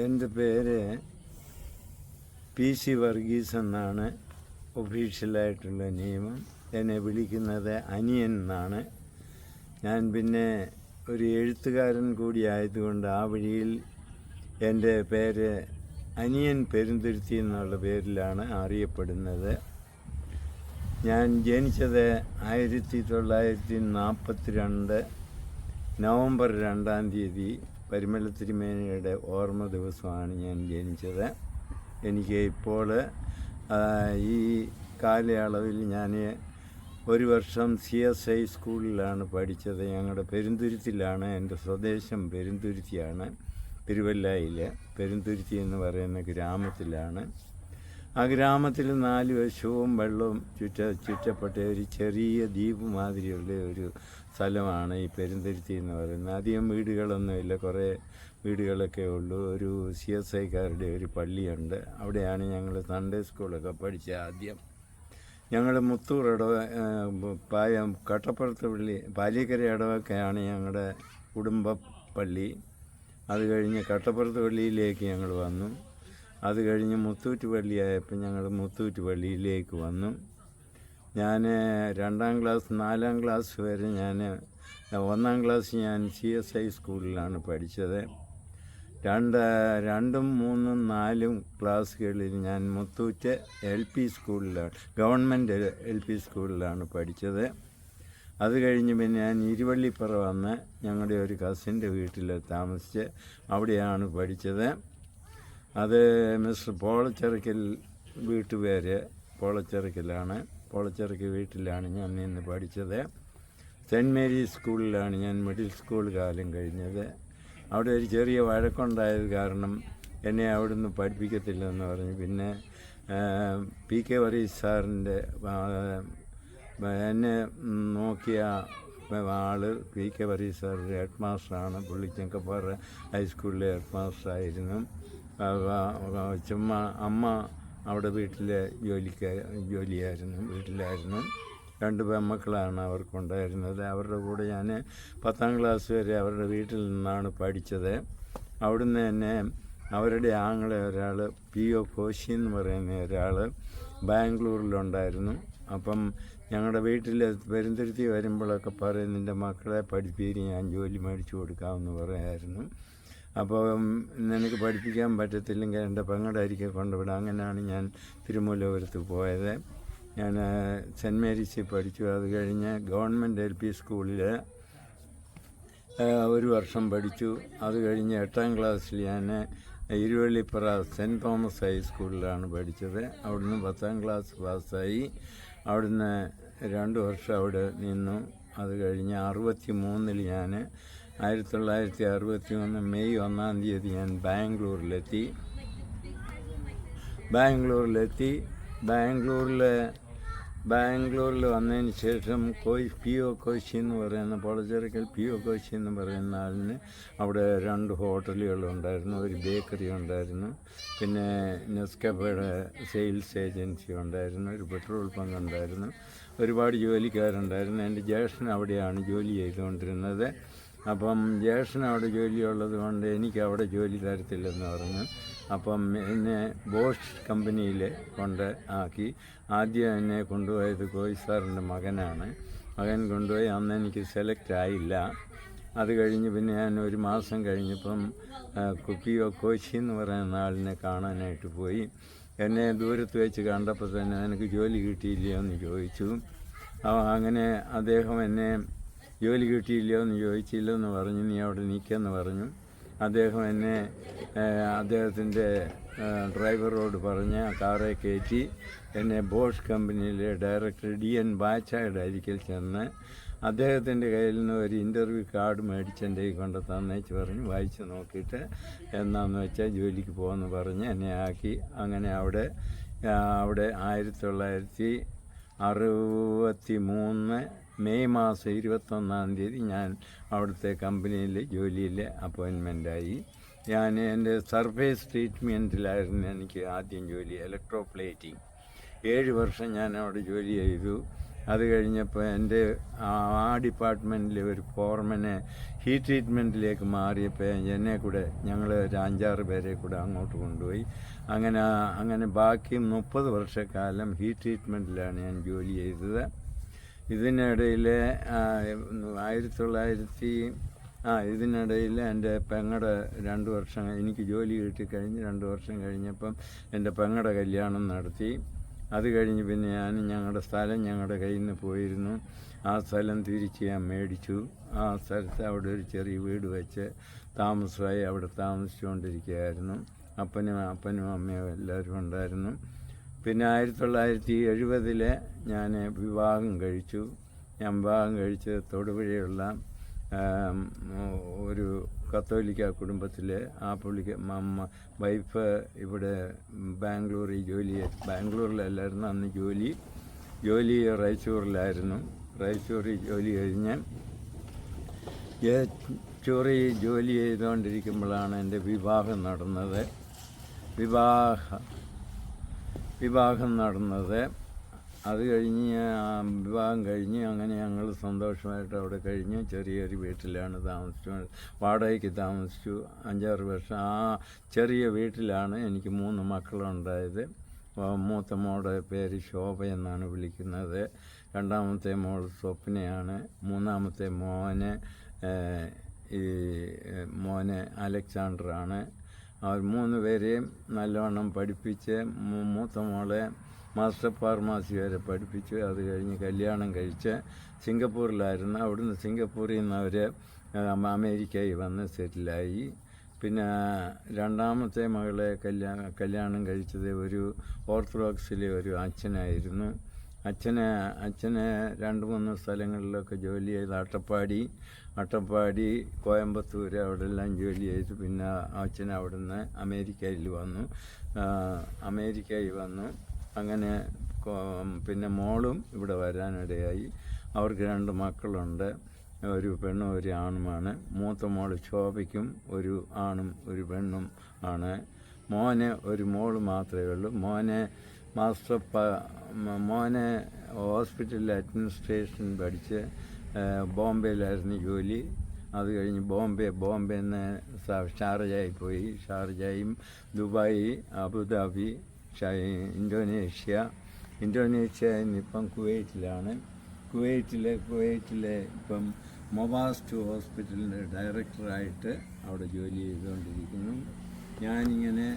എൻ്റെ പേര് PC വർഗീസ് എന്നാണ് ഒഫീഷ്യലായിട്ടുള്ള നിയമം. എന്നെ വിളിക്കുന്നത് അനിയൻ എന്നാണ്. ഞാൻ പിന്നെ ഒരു എഴുത്തുകാരൻ കൂടി ആയതുകൊണ്ട് ആ വഴിയിൽ എൻ്റെ പേര് അനിയൻ പെരുന്തുരുത്തി എന്നുള്ള പേരിലാണ് അറിയപ്പെടുന്നത്. ഞാൻ ജനിച്ചത് 1942 നവംബർ 2-ാം തീയതി. പരിമള തിരുമേനിയുടെ ഓർമ്മ ദിവസമാണ് ഞാൻ ജനിച്ചത്. എനിക്ക് ഇപ്പോൾ ഈ കാലയളവിൽ ഞാൻ ഒരു വർഷം CSI സ്കൂളിലാണ് പഠിച്ചത്. ഞങ്ങളുടെ പെരുന്തുരുത്തിലാണ്. എൻ്റെ സ്വദേശം പെരുന്തുരുത്തിയാണ്. തിരുവല്ലയിൽ പെരുന്തുരുത്തി എന്ന് പറയുന്ന ഗ്രാമത്തിലാണ്. ആ ഗ്രാമത്തിൽ 4 വശവും വെള്ളവും ചുറ്റപ്പെട്ട ഒരു ചെറിയ ദ്വീപ് മാതിരിയുള്ള ഒരു സ്ഥലമാണ് ഈ പെരുന്തുരുത്തി എന്ന് പറയുന്നത്. അധികം വീടുകളൊന്നുമില്ല, കുറേ വീടുകളൊക്കെ ഉള്ളൂ. ഒരു CSIക്കാരുടെ ഒരു പള്ളിയുണ്ട്. അവിടെയാണ് ഞങ്ങൾ സൺഡേ സ്കൂളൊക്കെ പഠിച്ചത്. ആദ്യം ഞങ്ങൾ മുത്തൂർ കട്ടപ്പുറത്ത് പള്ളി, പാലിക്കര ഇടവൊക്കെയാണ് ഞങ്ങളുടെ കുടുംബ പള്ളി. അത് കഴിഞ്ഞ് കട്ടപ്പുറത്ത് പള്ളിയിലേക്ക് ഞങ്ങൾ വന്നു. അത് കഴിഞ്ഞ് മുത്തൂറ്റ് പള്ളിയായപ്പോൾ ഞങ്ങൾ മുത്തൂറ്റ് പള്ളിയിലേക്ക് വന്നു. ഞാൻ 2-ാം ക്ലാസ് 4-ാം ക്ലാസ് വരെ 1-ാം ക്ലാസ് ഞാൻ CSI സ്കൂളിലാണ് പഠിച്ചത്. 2, 3, 4 ക്ലാസ്സുകളിൽ ഞാൻ മുത്തൂറ്റ് LP സ്കൂളിലാണ്, ഗവൺമെൻറ് LP സ്കൂളിലാണ് പഠിച്ചത്. അത് കഴിഞ്ഞ് പിന്നെ ഞാൻ ഇരുവള്ളിപ്പുറ വന്ന് ഞങ്ങളുടെ ഒരു കസിൻ്റെ വീട്ടിൽ താമസിച്ച് അവിടെയാണ് പഠിച്ചത്. അത് മിസ്റ്റർ പോളച്ചിറക്കൽ വീട്ടുപേര് പോളച്ചിറക്കലാണ്. പോളച്ചിറക്കൽ വീട്ടിലാണ് ഞാൻ നിന്ന് പഠിച്ചത്. സെൻറ്റ് മേരീസ് സ്കൂളിലാണ് ഞാൻ മിഡിൽ സ്കൂൾ കാലം കഴിഞ്ഞത്. അവിടെ ഒരു ചെറിയ വഴക്കുണ്ടായത് കാരണം എന്നെ അവിടുന്ന് പഠിപ്പിക്കത്തില്ലെന്ന് പറഞ്ഞു. പിന്നെ PK വർഗീസ് സാറിൻ്റെ എന്നെ നോക്കിയ ആൾ PK വർഗീസ് സാർ ഹെഡ് മാസ്റ്ററാണ്. പുള്ളി ചെങ്കപ്പാറ ഹൈസ്കൂളിലെ ഹെഡ് മാസ്റ്ററായിരുന്നു. ചുമ്മാ അമ്മ അവിടെ വീട്ടിലെ ജോലിയായിരുന്നു, വീട്ടിലായിരുന്നു. 2 പെൺമക്കളാണ് അവർക്കുണ്ടായിരുന്നത്. അവരുടെ കൂടെ ഞാൻ 10-ാം ക്ലാസ് വരെ അവരുടെ വീട്ടിൽ നിന്നാണ് പഠിച്ചത്. അവിടുന്ന് തന്നെ അവരുടെ ആങ്ങളെ ഒരാൾ PO കോശി എന്ന് പറയുന്ന ഒരാൾ ബാംഗ്ലൂരിലുണ്ടായിരുന്നു. അപ്പം ഞങ്ങളുടെ വീട്ടിൽ പെരുന്തുരുത്തി വരുമ്പോഴൊക്കെ പറയും, നിൻ്റെ മക്കളെ പഠിപ്പിച്ച് ഞാൻ ജോലി മേടിച്ചു കൊടുക്കാമെന്ന് പറയായിരുന്നു. അപ്പോൾ നിനക്ക് പഠിപ്പിക്കാൻ പറ്റത്തില്ലെങ്കിൽ എൻ്റെ പെങ്ങളുടെ അരികെ കൊണ്ടുവിടാം. അങ്ങനെയാണ് ഞാൻ തിരുമൂലപുരത്ത് പോയത്. ഞാൻ സെൻറ്റ് മേരീസിൽ പഠിച്ചു. അത് കഴിഞ്ഞ് ഗവൺമെൻറ് LP സ്കൂളിൽ 1 വർഷം പഠിച്ചു. അത് കഴിഞ്ഞ് 8-ാം ക്ലാസ്സിൽ ഞാൻ ഇരുവള്ളിപ്പുറ സെൻറ്റ് തോമസ് ഹൈസ്കൂളിലാണ് പഠിച്ചത്. അവിടുന്ന് 10-ാം ക്ലാസ് പാസ്സായി. അവിടുന്ന് 2 വർഷം അവിടെ നിന്നു. അത് കഴിഞ്ഞ് 63-ൽ ഞാൻ 1963 മെയ് 1-ാം തീയതി ഞാൻ ബാംഗ്ലൂരിലെത്തി. ബാംഗ്ലൂരിൽ വന്നതിന് ശേഷം PO കോശി എന്ന് പറയുന്ന പോളച്ചിറക്കൽ PO കോശി എന്ന് പറയുന്ന ആളിന് അവിടെ 2 ഹോട്ടലുകളുണ്ടായിരുന്നു, ഒരു ബേക്കറി ഉണ്ടായിരുന്നു, പിന്നെ നെസ്കഫയുടെ സെയിൽസ് ഏജൻസി ഉണ്ടായിരുന്നു, ഒരു പെട്രോൾ പങ്ക് ഉണ്ടായിരുന്നു, ഒരുപാട് ജോലിക്കാരുണ്ടായിരുന്നു. എൻ്റെ ജ്യേഷ്ഠൻ അവിടെയാണ് ജോലി ചെയ്തുകൊണ്ടിരുന്നത്. അപ്പം ജ്യേഷ്ഠൻ അവിടെ ജോലിയുള്ളത് കൊണ്ട് എനിക്ക് അവിടെ ജോലി തരത്തില്ലെന്ന് പറഞ്ഞു. അപ്പം എന്നെ ബോഷ് കമ്പനിയിൽ ആക്കി. ആദ്യം എന്നെ കൊണ്ടുപോയത് കോയി സാറിൻ്റെ മകൻ കൊണ്ടുപോയി. അന്ന് എനിക്ക് സെലക്ട് ആയില്ല. അത് കഴിഞ്ഞ് പിന്നെ ഞാൻ 1 മാസം കഴിഞ്ഞപ്പം PO കോശി എന്ന് പറയുന്ന ആളിനെ കാണാനായിട്ട് പോയി. എന്നെ ദൂരത്ത് വെച്ച് കണ്ടപ്പോൾ തന്നെ എനിക്ക് ജോലി കിട്ടിയില്ലയോ എന്ന് ചോദിച്ചു. അങ്ങനെ അദ്ദേഹം എന്നെ ജോലി കിട്ടിയില്ലയോ എന്ന് ചോദിച്ചില്ലെന്ന് പറഞ്ഞു. നീ അവിടെ നിൽക്കുമെന്ന് പറഞ്ഞു. അദ്ദേഹം എന്നെ അദ്ദേഹത്തിൻ്റെ ഡ്രൈവറോട് പറഞ്ഞ് കാറെ കയറ്റി എന്നെ ബോഷ് കമ്പനിയിലെ ഡയറക്ടർ DN ബാച്ചയുടെ അരികിൽ ചെന്ന് അദ്ദേഹത്തിൻ്റെ കയ്യിൽ നിന്ന് ഒരു ഇൻ്റർവ്യൂ കാർഡ് മേടിച്ചെൻ്റെ കൊണ്ട് തന്നേച്ച് പറഞ്ഞു, വായിച്ച് നോക്കിയിട്ട് എന്നാന്ന് വെച്ചാൽ ജോലിക്ക് പോകുമെന്ന് പറഞ്ഞ് എന്നെ ആക്കി. അങ്ങനെ അവിടെ 1963 മെയ് മാസം 21-ാം തീയതി ഞാൻ അവിടുത്തെ കമ്പനിയിൽ ജോലിയിൽ അപ്പോയിൻമെൻ്റായി. ഞാൻ എൻ്റെ സർഫേസ് ട്രീറ്റ്മെൻറ്റിലായിരുന്നു എനിക്ക് ആദ്യം ജോലി, ഇലക്ട്രോപ്ലേറ്റിംഗ്. 7 വർഷം ഞാൻ അവിടെ ജോലി ചെയ്തു. അത് കഴിഞ്ഞപ്പോൾ എൻ്റെ ആ ഡിപ്പാർട്ട്മെൻറ്റിലെ ഒരു ഫോർമനെ ഹീറ്റ് ട്രീറ്റ്മെൻറ്റിലേക്ക് മാറിയപ്പോൾ എന്നെ കൂടെ ഞങ്ങൾ ഒരു 5-6 പേരെ കൂടെ അങ്ങോട്ട് കൊണ്ടുപോയി. അങ്ങനെ ബാക്കി 30 വർഷക്കാലം ഹീറ്റ് ട്രീറ്റ്മെൻറ്റിലാണ് ഞാൻ ജോലി ചെയ്തത്. ഇതിനിടയിൽ ഇതിനിടയിൽ എൻ്റെ പെങ്ങളുടെ 2 വർഷം എനിക്ക് ജോലി കിട്ടിക്കഴിഞ്ഞ് 2 വർഷം കഴിഞ്ഞപ്പം എൻ്റെ പെങ്ങളുടെ കല്യാണം നടത്തി. അത് കഴിഞ്ഞ് പിന്നെ ഞങ്ങളുടെ സ്ഥലം ഞങ്ങളുടെ കയ്യിൽ നിന്ന് പോയിരുന്നു. ആ സ്ഥലം തിരിച്ച് ഞാൻ മേടിച്ചു. ആ സ്ഥലത്ത് അവിടെ ഒരു ചെറിയ വീട് വെച്ച് താമസമായി അവിടെ താമസിച്ചുകൊണ്ടിരിക്കുകയായിരുന്നു. അപ്പനും അമ്മയും എല്ലാവരും ഉണ്ടായിരുന്നു. പിന്നെ 1970 ഞാൻ വിവാഹം കഴിച്ചു. ഞാൻ വിവാഹം കഴിച്ച് തൊടുപുഴയുള്ള ഒരു കത്തോലിക്ക കുടുംബത്തിലെ വൈഫ് ഇവിടെ ബാംഗ്ലൂരിലല്ലായിരുന്നു അന്ന് ജോലി റൈച്ചൂറിലായിരുന്നു. റൈച്ചൂറിൽ ജോലി കഴിഞ്ഞ് ജോലി ചെയ്തുകൊണ്ടിരിക്കുമ്പോഴാണ് എൻ്റെ വിവാഹം നടന്നത്. അത് കഴിഞ്ഞ് വിവാഹം കഴിഞ്ഞ് അങ്ങനെ ഞങ്ങൾ സന്തോഷമായിട്ട് അവിടെ കഴിഞ്ഞ് ചെറിയൊരു വീട്ടിലാണ് വാടകയ്ക്ക് താമസിച്ചു 5-6 വർഷം. ആ ചെറിയ വീട്ടിലാണ് എനിക്ക് 3 മക്കളുണ്ടായത്. മൂത്ത മോളുടെ പേര് ശോഭ എന്നാണ് വിളിക്കുന്നത്. രണ്ടാമത്തെ മോൾ സ്വപ്നയാണ്. മൂന്നാമത്തെ മോന് അലക്സാണ്ടറാണ്. അവർ 3 പേരെയും നല്ലവണ്ണം പഠിപ്പിച്ച് മൂത്ത മോളെ മാസ്റ്റർ ഫാർമസി വരെ പഠിപ്പിച്ചു. അത് കഴിഞ്ഞ് കല്യാണം കഴിച്ച് സിംഗപ്പൂരിലായിരുന്നു. അവിടുന്ന് സിംഗപ്പൂരിൽ നിന്ന് അവർ അമേരിക്കയിൽ വന്ന് സെറ്റിലായി. പിന്നെ രണ്ടാമത്തെ മകളെ കല്യാണം കഴിച്ചത് ഒരു ഓർത്തഡോക്സിലെ ഒരു അച്ഛനായിരുന്നു. അച്ഛന് 2-3 സ്ഥലങ്ങളിലൊക്കെ ജോലി ചെയ്ത് അട്ടപ്പാടി കോയമ്പത്തൂർ അവിടെ എല്ലാം ജോലി ചെയ്തു. പിന്നെ അച്ഛൻ അവിടുന്ന് അമേരിക്കയിൽ വന്നു. അങ്ങനെ പിന്നെ മോളും ഇവിടെ വരാനിടയായി. അവർക്ക് 2 മക്കളുണ്ട്. ഒരു പെണ്ണും ഒരു ആണുമാണ്. മൂത്ത മോൾ ശോഭയ്ക്കും ഒരു ആണും ഒരു പെണ്ണും ആണ്. മോന് ഒരു മോള് മാത്രമേ ഉള്ളൂ. മോനെ ഹോസ്പിറ്റലിൽ അഡ്മിനിസ്ട്രേഷൻ പഠിച്ച് ബോംബെയിലായിരുന്നു ജോലി. അത് കഴിഞ്ഞ് ബോംബെയിൽ നിന്ന് ഷാർജയിൽ പോയി. ഷാർജയും ദുബായ്, അബുദാബി, ഇന്തോനേഷ്യ ഇന്നിപ്പം കുവൈറ്റിലാണ്. കുവൈറ്റിലെ ഇപ്പം മൊബാസ്റ്റ് ഹോസ്പിറ്റലിൻ്റെ ഡയറക്ടറായിട്ട് അവിടെ ജോലി ചെയ്തുകൊണ്ടിരിക്കുന്നു. ഞാനിങ്ങനെ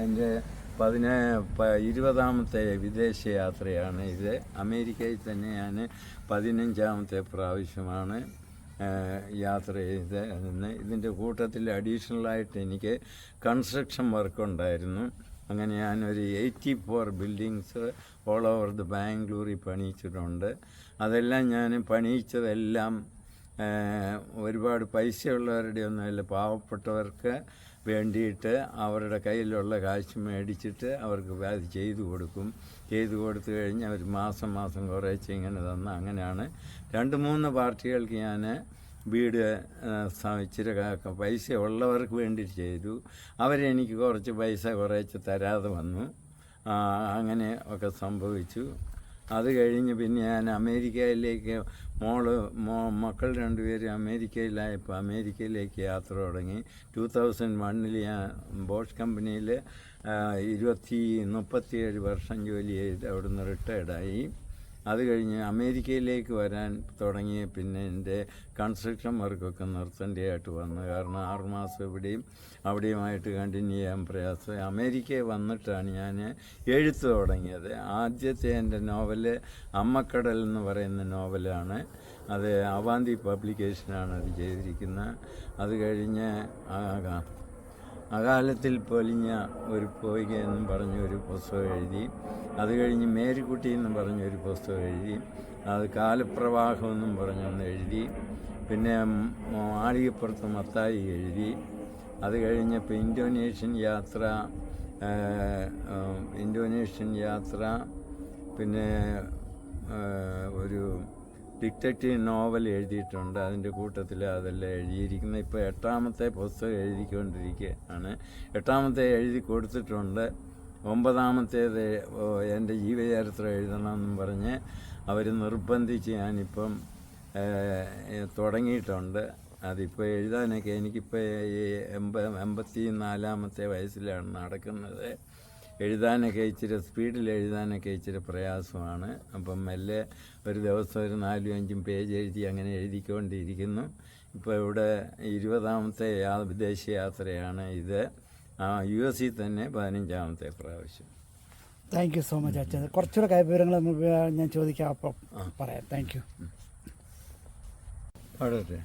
എൻ്റെ 20ാമത്തെ വിദേശയാത്രയാണ് ഇത്. അമേരിക്കയിൽ തന്നെ ഞാൻ 15ാമത്തെ പ്രാവശ്യമാണ് യാത്ര ചെയ്ത്. ഇതിൻ്റെ കൂട്ടത്തിൽ അഡീഷണലായിട്ട് എനിക്ക് കൺസ്ട്രക്ഷൻ വർക്കുണ്ടായിരുന്നു. അങ്ങനെ ഞാനൊരു 84 ബിൽഡിങ്സ് ഓൾ ഓവർ ദ ബാംഗ്ലൂരിൽ പണിയിച്ചിട്ടുണ്ട്. അതെല്ലാം ഞാൻ പണിയിച്ചതെല്ലാം ഒരുപാട് പൈസയുള്ളവരുടെ ഒന്നുമല്ല, പാവപ്പെട്ടവർക്ക് വേണ്ടിയിട്ട് അവരുടെ കയ്യിലുള്ള കാശ് മേടിച്ചിട്ട് അവർക്ക് അത് ചെയ്തു കൊടുത്തു കഴിഞ്ഞ് അവർ മാസം കുറേശ്ശെ ഇങ്ങനെ തന്ന് അങ്ങനെയാണ് 2-3 പാർട്ടികൾക്ക് ഞാൻ വീട് ഇച്ചിരി പൈസ ഉള്ളവർക്ക് വേണ്ടി ചെയ്തു. അവരെനിക്ക് കുറച്ച് പൈസ കുറേശ്ശെ തരാതെ വന്നു. അങ്ങനെ ഒക്കെ സംഭവിച്ചു. അത് കഴിഞ്ഞ് പിന്നെ ഞാൻ അമേരിക്കയിലേക്ക് മക്കൾ 2 പേര് അമേരിക്കയിലായപ്പോൾ അമേരിക്കയിലേക്ക് യാത്ര തുടങ്ങി. 2001 ഞാൻ ബോഷ് കമ്പനിയിൽ 37 വർഷം ജോലി ചെയ്ത് അവിടുന്ന് റിട്ടയർഡായി. അത് കഴിഞ്ഞ് അമേരിക്കയിലേക്ക് വരാൻ തുടങ്ങിയ പിന്നെ എൻ്റെ കൺസ്ട്രക്ഷൻ വർക്കൊക്കെ നിർത്തേണ്ടതായിട്ട് വന്നു. കാരണം 6 മാസം അവിടെയുമായിട്ട് കണ്ടിന്യൂ ചെയ്യാൻ പ്രയാസം. അമേരിക്കയിൽ വന്നിട്ടാണ് ഞാൻ എഴുത്ത് തുടങ്ങിയത്. ആദ്യത്തെ എൻ്റെ നോവല് അമ്മക്കടൽ എന്ന് പറയുന്ന നോവലാണ്. അത് അവാന്തി പബ്ലിക്കേഷനാണ് അത് ചെയ്തിരിക്കുന്നത്. അത് കഴിഞ്ഞ് അകാലത്തിൽ പൊലിഞ്ഞ ഒരു പോയിക എന്നും പറഞ്ഞൊരു പുസ്തകം എഴുതി. അത് കഴിഞ്ഞ് മേരിക്കുട്ടി എന്നും പറഞ്ഞൊരു പുസ്തകം എഴുതി. അത് കാലപ്രവാഹം എന്നും പറഞ്ഞൊന്ന് എഴുതി. പിന്നെ ആളികപ്പുറത്ത് മത്തായി എഴുതി. അത് കഴിഞ്ഞപ്പോൾ ഇന്തോനേഷ്യൻ യാത്ര പിന്നെ ഒരു ഡിറ്റക്റ്റീവ് നോവൽ എഴുതിയിട്ടുണ്ട്. അതിൻ്റെ കൂട്ടത്തിൽ അതെല്ലാം എഴുതിയിരിക്കുന്നത്. ഇപ്പോൾ 8ാമത്തെ പുസ്തകം എഴുതിക്കൊണ്ടിരിക്കുകയാണ്. 8ാമത്തെ എഴുതി കൊടുത്തിട്ടുണ്ട്. 9ാമത്തേത് എൻ്റെ ജീവചരിത്രം എഴുതണമെന്നും പറഞ്ഞ് അവർ നിർബന്ധിച്ച് ഞാനിപ്പം തുടങ്ങിയിട്ടുണ്ട്. അതിപ്പോൾ എഴുതാനൊക്കെ എനിക്കിപ്പോൾ ഈ 84ാമത്തെ വയസ്സിലാണ് നടക്കുന്നത്. എഴുതാനൊക്കെ ഇച്ചിരി സ്പീഡിൽ എഴുതാനൊക്കെ ഇച്ചിരി പ്രയാസമാണ്. അപ്പം മെല്ലെ ഒരു ദിവസം ഒരു 4-5 പേജ് എഴുതി അങ്ങനെ എഴുതിക്കൊണ്ടിരിക്കുന്നു. ഇപ്പോൾ ഇവിടെ 20ാമത്തെ വിദേശ യാത്രയാണ് ഇത്. US തന്നെ 15ാമത്തെ പ്രാവശ്യം. താങ്ക് യു സോ മച്ച് അച്ഛൻ. കുറച്ചുകൂടെ വിവരങ്ങൾ ഞാൻ ചോദിക്കാം, അപ്പം പറയാം. Thank you. പാടട്ടെ.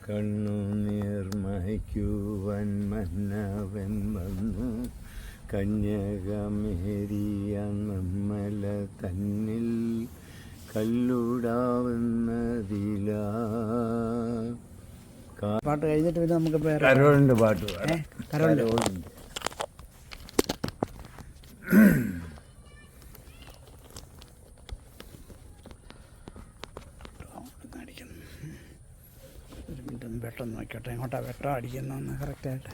കണ്ണുനീർ മഹിക്കുവൻ മന്നവൻ വന്നു, കന്യകമേരിയ നമ്മല തന്നിൽ കല്ലുടാവുന്നതില. പാട്ട് കഴിഞ്ഞിട്ട് പിന്നെ നമുക്ക് കരോളിൻ്റെ പാട്ട് കരോളുണ്ട്. ഒരു മിനിറ്റ് ഒന്ന് വെട്ടം നോക്കിയോട്ടെ, എങ്ങോട്ടാ വെട്ടം അടിക്കുന്നതെന്ന് കറക്റ്റായിട്ട്.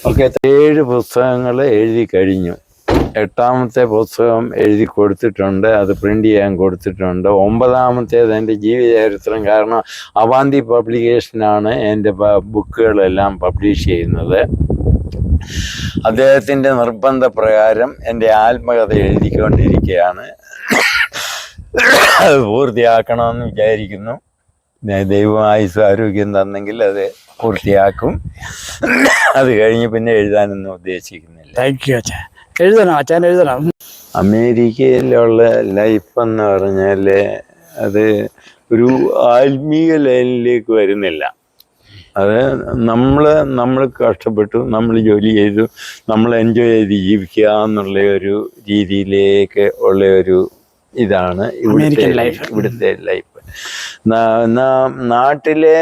ഓക്കെ, 7 പുസ്തകങ്ങൾ എഴുതി കഴിഞ്ഞു. 8ാമത്തെ പുസ്തകം എഴുതി കൊടുത്തിട്ടുണ്ട്, അത് പ്രിൻ്റ് ചെയ്യാൻ കൊടുത്തിട്ടുണ്ട്. 9ാമത്തേത് എൻ്റെ ജീവചരിത്രം. കാരണം അവാന്തി പബ്ലിക്കേഷനാണ് എൻ്റെ ബുക്കുകളെല്ലാം പബ്ലിഷ് ചെയ്യുന്നത്. അദ്ദേഹത്തിൻ്റെ നിർബന്ധപ്രകാരം എൻ്റെ ആത്മകഥ എഴുതിക്കൊണ്ടിരിക്കുകയാണ്. അത് പൂർത്തിയാക്കണമെന്ന് വിചാരിക്കുന്നു. ദൈവം ആയുസ്സും ആരോഗ്യം തന്നെങ്കിൽ അത് പൂർത്തിയാക്കും. അത് കഴിഞ്ഞ് പിന്നെ എഴുതാനൊന്നും ഉദ്ദേശിക്കുന്നില്ല. താങ്ക് യു അച്ഛൻ. എഴുതണം അച്ഛൻ, എഴുതണം. അമേരിക്കയിലുള്ള ലൈഫ് എന്ന് പറഞ്ഞാൽ അത് ഒരു ആത്മീയ ലൈനിലേക്ക് വരുന്നില്ല. അത് നമ്മൾ കഷ്ടപ്പെട്ടു, നമ്മൾ ജോലി ചെയ്തു, നമ്മൾ എൻജോയ് ചെയ്ത് ജീവിക്കുക എന്നുള്ള ഒരു രീതിയിലേക്ക് ഉള്ള ഒരു ഇതാണ് ഇവിടുത്തെ ലൈഫ്. നാട്ടിലെ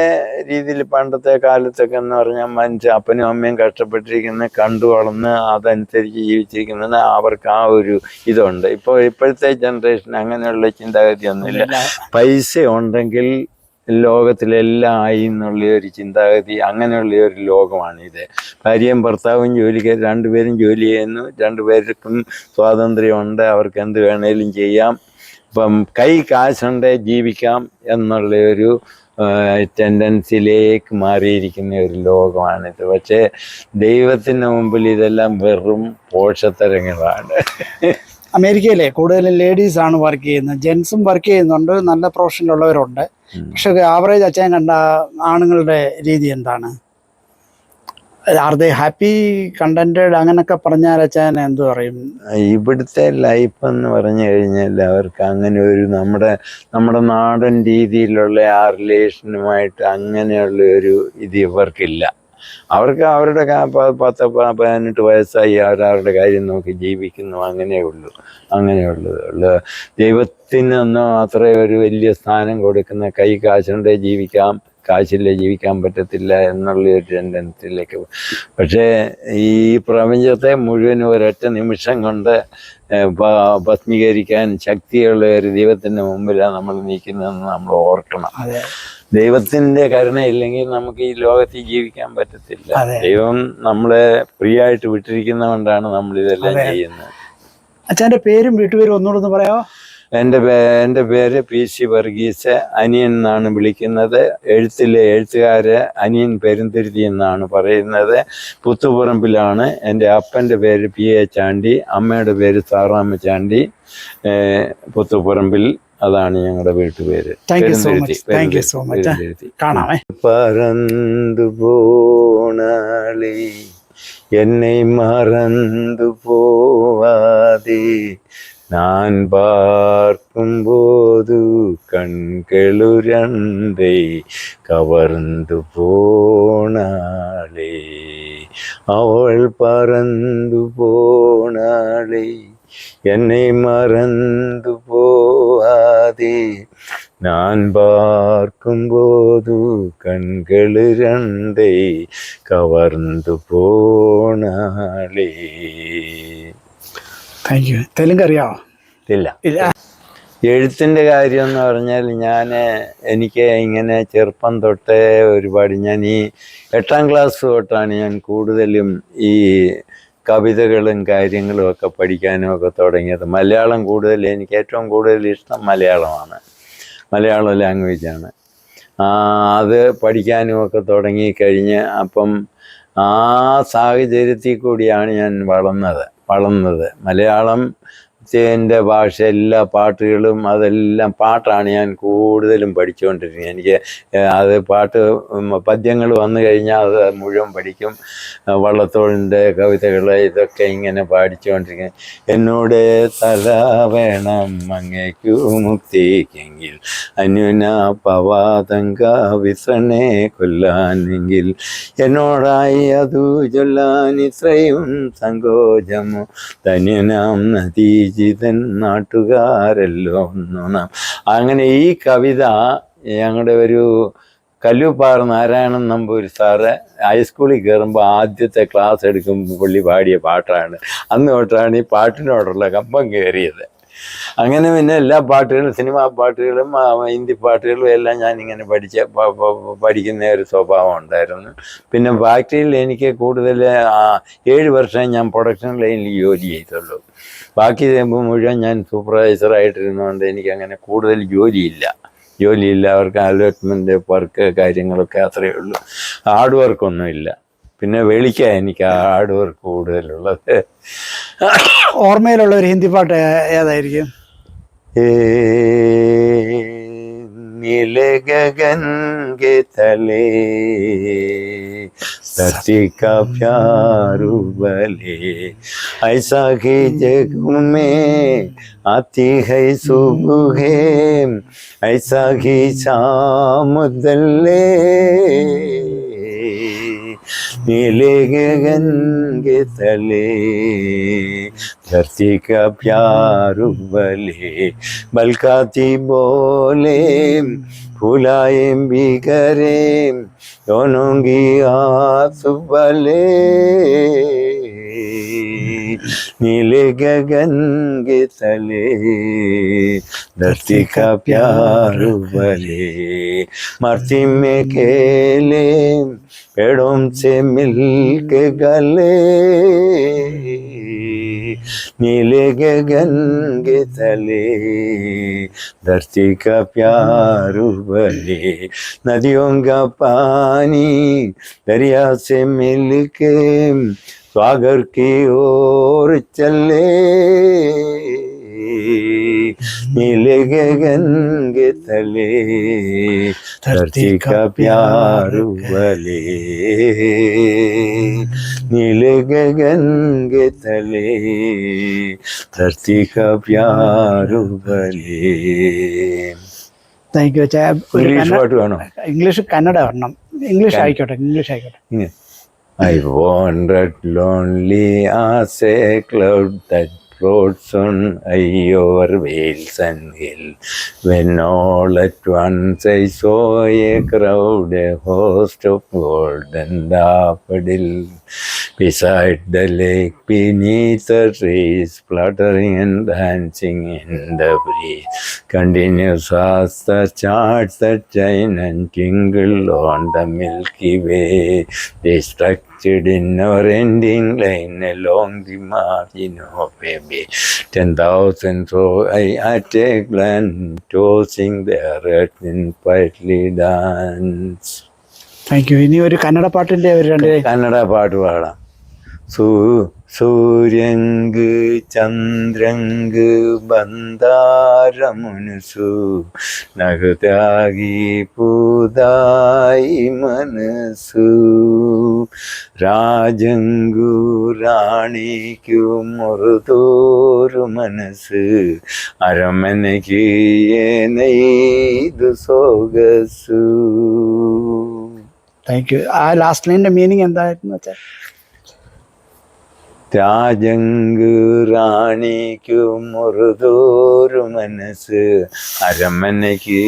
രീതിയിൽ പണ്ടത്തെ കാലത്തൊക്കെ എന്ന് പറഞ്ഞാൽ അപ്പനും അമ്മയും കഷ്ടപ്പെട്ടിരിക്കുന്ന കണ്ടു വളർന്ന് അതനുസരിച്ച് ജീവിച്ചിരിക്കുന്നത് അവർക്ക് ആ ഒരു ഇതുണ്ട്. ഇപ്പോഴത്തെ ജനറേഷൻ അങ്ങനെയുള്ള ചിന്താഗതിയൊന്നുമില്ല. പൈസ ഉണ്ടെങ്കിൽ ലോകത്തിലെല്ലാം ആയി എന്നുള്ള ഒരു ചിന്താഗതി, അങ്ങനെയുള്ള ഒരു ലോകമാണിത്. ഭാര്യയും ഭർത്താവും ജോലിക്ക് 2 പേരും ജോലി ചെയ്യുന്നു, 2 പേർക്കും സ്വാതന്ത്ര്യമുണ്ട്, അവർക്ക് എന്ത് വേണേലും ചെയ്യാം. ഇപ്പം കൈ കാശുണ്ട് ജീവിക്കാം എന്നുള്ള ഒരു ടെൻഡൻസിയിലേക്ക് മാറിയിരിക്കുന്ന ഒരു ലോകമാണിത്. പക്ഷേ ദൈവത്തിന് മുമ്പിൽ ഇതെല്ലാം വെറും പോഷത്തരങ്ങളാണ്. അമേരിക്കയിലെ കൂടുതലും ലേഡീസാണ് വർക്ക് ചെയ്യുന്നത്, ജെൻസും വർക്ക് ചെയ്യുന്നുണ്ട്, നല്ല പ്രൊഫഷനിലുള്ളവരുണ്ട്. പക്ഷെ ആവറേജ് അച്ഛൻ കണ്ട ആണുങ്ങളുടെ രീതി എന്താണ്? ആർ ദേ ഹാപ്പി, കണ്ടന്റഡ് അങ്ങനൊക്കെ പറഞ്ഞാൽ അച്ഛൻ എന്തു പറയും? ഇവിടുത്തെ ലൈഫ് എന്ന് പറഞ്ഞു കഴിഞ്ഞാൽ അവർക്ക് അങ്ങനെ ഒരു നമ്മുടെ നാടൻ രീതിയിലുള്ള ആ റിലേഷനുമായിട്ട് അങ്ങനെയുള്ള ഒരു ഇത് ഇവർക്കില്ല. അവർക്ക് അവരുടെ 10-18 വയസ്സായി അവരവരുടെ കാര്യം നോക്കി ജീവിക്കുന്നു, അങ്ങനെയുള്ളൂ. ദൈവത്തിനൊന്നും അത്ര ഒരു വലിയ സ്ഥാനം കൊടുക്കുന്ന കൈ കാശുണ്ടെ ജീവിക്കാം, കാശില്ല ജീവിക്കാൻ പറ്റത്തില്ല എന്നുള്ള ഒരു ടെൻഡൻസിയിലേക്ക്. പക്ഷേ ഈ പ്രപഞ്ചത്തെ മുഴുവൻ ഒരൊറ്റ നിമിഷം കൊണ്ട് ഭസ്മീകരിക്കാൻ ശക്തിയുള്ള ഒരു ദൈവത്തിൻ്റെ മുമ്പിലാണ് നമ്മൾ നിൽക്കുന്നതെന്ന് നമ്മൾ ഓർക്കണം. ദൈവത്തിൻ്റെ കരുണയില്ലെങ്കിൽ നമുക്ക് ഈ ലോകത്തിൽ ജീവിക്കാൻ പറ്റത്തില്ല. ദൈവം നമ്മളെ ഫ്രീ ആയിട്ട് വിട്ടിരിക്കുന്നതുകൊണ്ടാണ് നമ്മൾ ഇതെല്ലാം ചെയ്യുന്നത്. അച്ഛൻ്റെ പേരും വീട്ടുപേരും ഒന്നുകൂടെ ഒന്ന് പറയാമോ? എൻ്റെ പേര് PC വർഗീസ്. അനിയൻ എന്നാണ് വിളിക്കുന്നത്. എഴുത്തുകാര് അനിയൻ പെരുന്തിരുത്തി എന്നാണ് പറയുന്നത്. പുത്തുപറമ്പിലാണ്. എൻ്റെ അപ്പൻ്റെ പേര് PA ചാണ്ടി, അമ്മയുടെ പേര് സാറാമ്മ ചാണ്ടി. പുത്തുപറമ്പിൽ, അതാണ് ഞങ്ങളുടെ വീട്ടുപേര്. പറന്നു പോണാളി എന്നെ മറന്നു പോവാതെ ഞാൻ പാർക്കുമ്പോതു കൺകളു രണ്ടേ കവർന്നു പോണാളേ, അവൾ പറന്നു പോണാളേ എന്നെ മറന്നു പോവാതെ ഞാൻ പാർക്കുമ്പോതു കൺകള് രണ്ടേ കവർന്നു പോണാളേ. Thank you. തെലുങ്ക് അറിയാമോ? ഇല്ല. ഇല്ല. എഴുത്തിൻ്റെ കാര്യം എന്ന് പറഞ്ഞാൽ എനിക്ക് ഇങ്ങനെ ചെറുപ്പം തൊട്ടേ ഒരുപാട് ഞാൻ ഈ 8ാം ക്ലാസ് തൊട്ടാണ് ഞാൻ കൂടുതലും ഈ കവിതകളും കാര്യങ്ങളും ഒക്കെ പഠിക്കാനും ഒക്കെ തുടങ്ങിയത്. മലയാളം കൂടുതൽ എനിക്ക് ഏറ്റവും കൂടുതൽ ഇഷ്ടം മലയാളമാണ്, മലയാളം ലാംഗ്വേജാണ്. അത് പഠിക്കാനും ഒക്കെ തുടങ്ങിക്കഴിഞ്ഞ് അപ്പം ആ സാഹചര്യത്തിൽ കൂടിയാണ് ഞാൻ വളർന്നത്. മലയാളം എൻ്റെ ഭാഷ എല്ലാ പാട്ടുകളും അതെല്ലാം പാട്ടാണ് ഞാൻ കൂടുതലും പഠിച്ചുകൊണ്ടിരിക്കുന്നത്. എനിക്ക് അത് പാട്ട് പദ്യങ്ങൾ വന്നു കഴിഞ്ഞാൽ അത് മുഴുവൻ പഠിക്കും. വള്ളത്തോളിൻ്റെ കവിതകൾ ഇതൊക്കെ ഇങ്ങനെ പഠിച്ചുകൊണ്ടിരിക്കുക. എന്നോട് തല വേണം അങ്ങേക്കു മുക്തിക്കെങ്കിൽ അന്യുന പവാതങ്ക വിസണെ കൊല്ലാനെങ്കിൽ എന്നോടായി അതു ചൊല്ലാൻ ഇത്രയും സങ്കോചമോ ധന്യനാം നദീജിതൻ നാട്ടുകാരല്ലോ നാം. അങ്ങനെ ഈ കവിത ഞങ്ങളുടെ ഒരു കല്ലൂപ്പാറ നാരായണൻ നമ്പൂരി സാറ് ഹൈസ്കൂളിൽ കയറുമ്പോൾ ആദ്യത്തെ ക്ലാസ് എടുക്കുമ്പോൾ പുള്ളി പാടിയ പാട്ടാണ്. അന്ന് തൊട്ടാണ് ഈ പാട്ടിനോടുള്ള കമ്പം കയറിയത്. അങ്ങനെ പിന്നെ എല്ലാ പാട്ടുകളും, സിനിമാ പാട്ടുകളും ഹിന്ദി പാട്ടുകളും എല്ലാം ഞാനിങ്ങനെ പഠിക്കുന്ന ഒരു സ്വഭാവം ഉണ്ടായിരുന്നു. പിന്നെ ഫാക്ടറിയിൽ എനിക്ക് കൂടുതൽ 7 വർഷം ഞാൻ പ്രൊഡക്ഷൻ ലൈനിൽ ജോലി ചെയ്തുള്ളൂ. ബാക്കി മുഴുവൻ ഞാൻ സൂപ്പർവൈസറായിട്ടിരുന്നതുകൊണ്ട് എനിക്കങ്ങനെ കൂടുതൽ ജോലിയില്ല. അവർക്ക് അലോട്ട്മെൻറ്റ് വർക്ക് കാര്യങ്ങളൊക്കെ അത്രയേ ഉള്ളൂ. ഹാർഡ് വർക്കൊന്നുമില്ല. പിന്നെ വെളിക്കാണ് എനിക്ക് ഹാർഡ് വർക്ക് കൂടുതലുള്ളത്. ഓർമ്മയിലുള്ള ഒരു ഹിന്ദി പാട്ട് ഏതായിരിക്കും? नीले गगन के तले धरती का प्यार उबले ऐसा ही जग में आती है सुबह ऐसा ही शाम दले नीले गगन के तले धरती का प्यार उबले बलकाती बोले फुलाए बिगरे दोनों की हाथ बले नीले गगन के तले धरती का प्यार उबले मरती में खेले पेड़ों से मिल के गले नीले गगन के तले धरती का प्यार उबले नदियों का पानी दरिया से मिल के सागर की ओर चले नीले गगन के तले धरती का प्यार उबले नीले गगन के तले धरती का प्यार उबले. Thank you. ഇംഗ്ലീഷ് പാട്ട് വേണോ? ഇംഗ്ലീഷ്, കന്നഡ വരണം. ഇംഗ്ലീഷ് ആയിക്കോട്ടെ. I wandered lonely as a cloud that floats on over vales and hills, when all at once I saw a crowd, a host of golden daffodils, beside the lake, beneath the trees, fluttering and dancing in the breeze, continuous as the stars that shine and twinkle on the Milky Way, they structured in never-ending line along the margin of a bay. 10,000 so I at a glance, tossing their earth in quietly dance. Thank you. ഇനി ഒരു കന്നഡ പാട്ടിന്റെ ഒരു രണ്ട് കന്നഡ പാട്ട് പാടാം. സൂര്യങ്ക് ചന്ദ്രങ്ക് ബന്ധാരമുനുസു നഗതാಗಿ പൂതായി മനസ്സു രാജങ്കു റാണിക്കു മുറുതോരു മനസ്സ് അരമനയ്ക്ക് നെയ്തു സോഗസു. Thank you. ആ ലാസ്റ്റ് ലൈനിന്റെ മീനിങ് എന്തായിരുന്നു വെച്ചാൽ? രാജങ്ക് റാണിക്കു മുറുതോരു മനസ്സ് അരമനയ്ക്ക്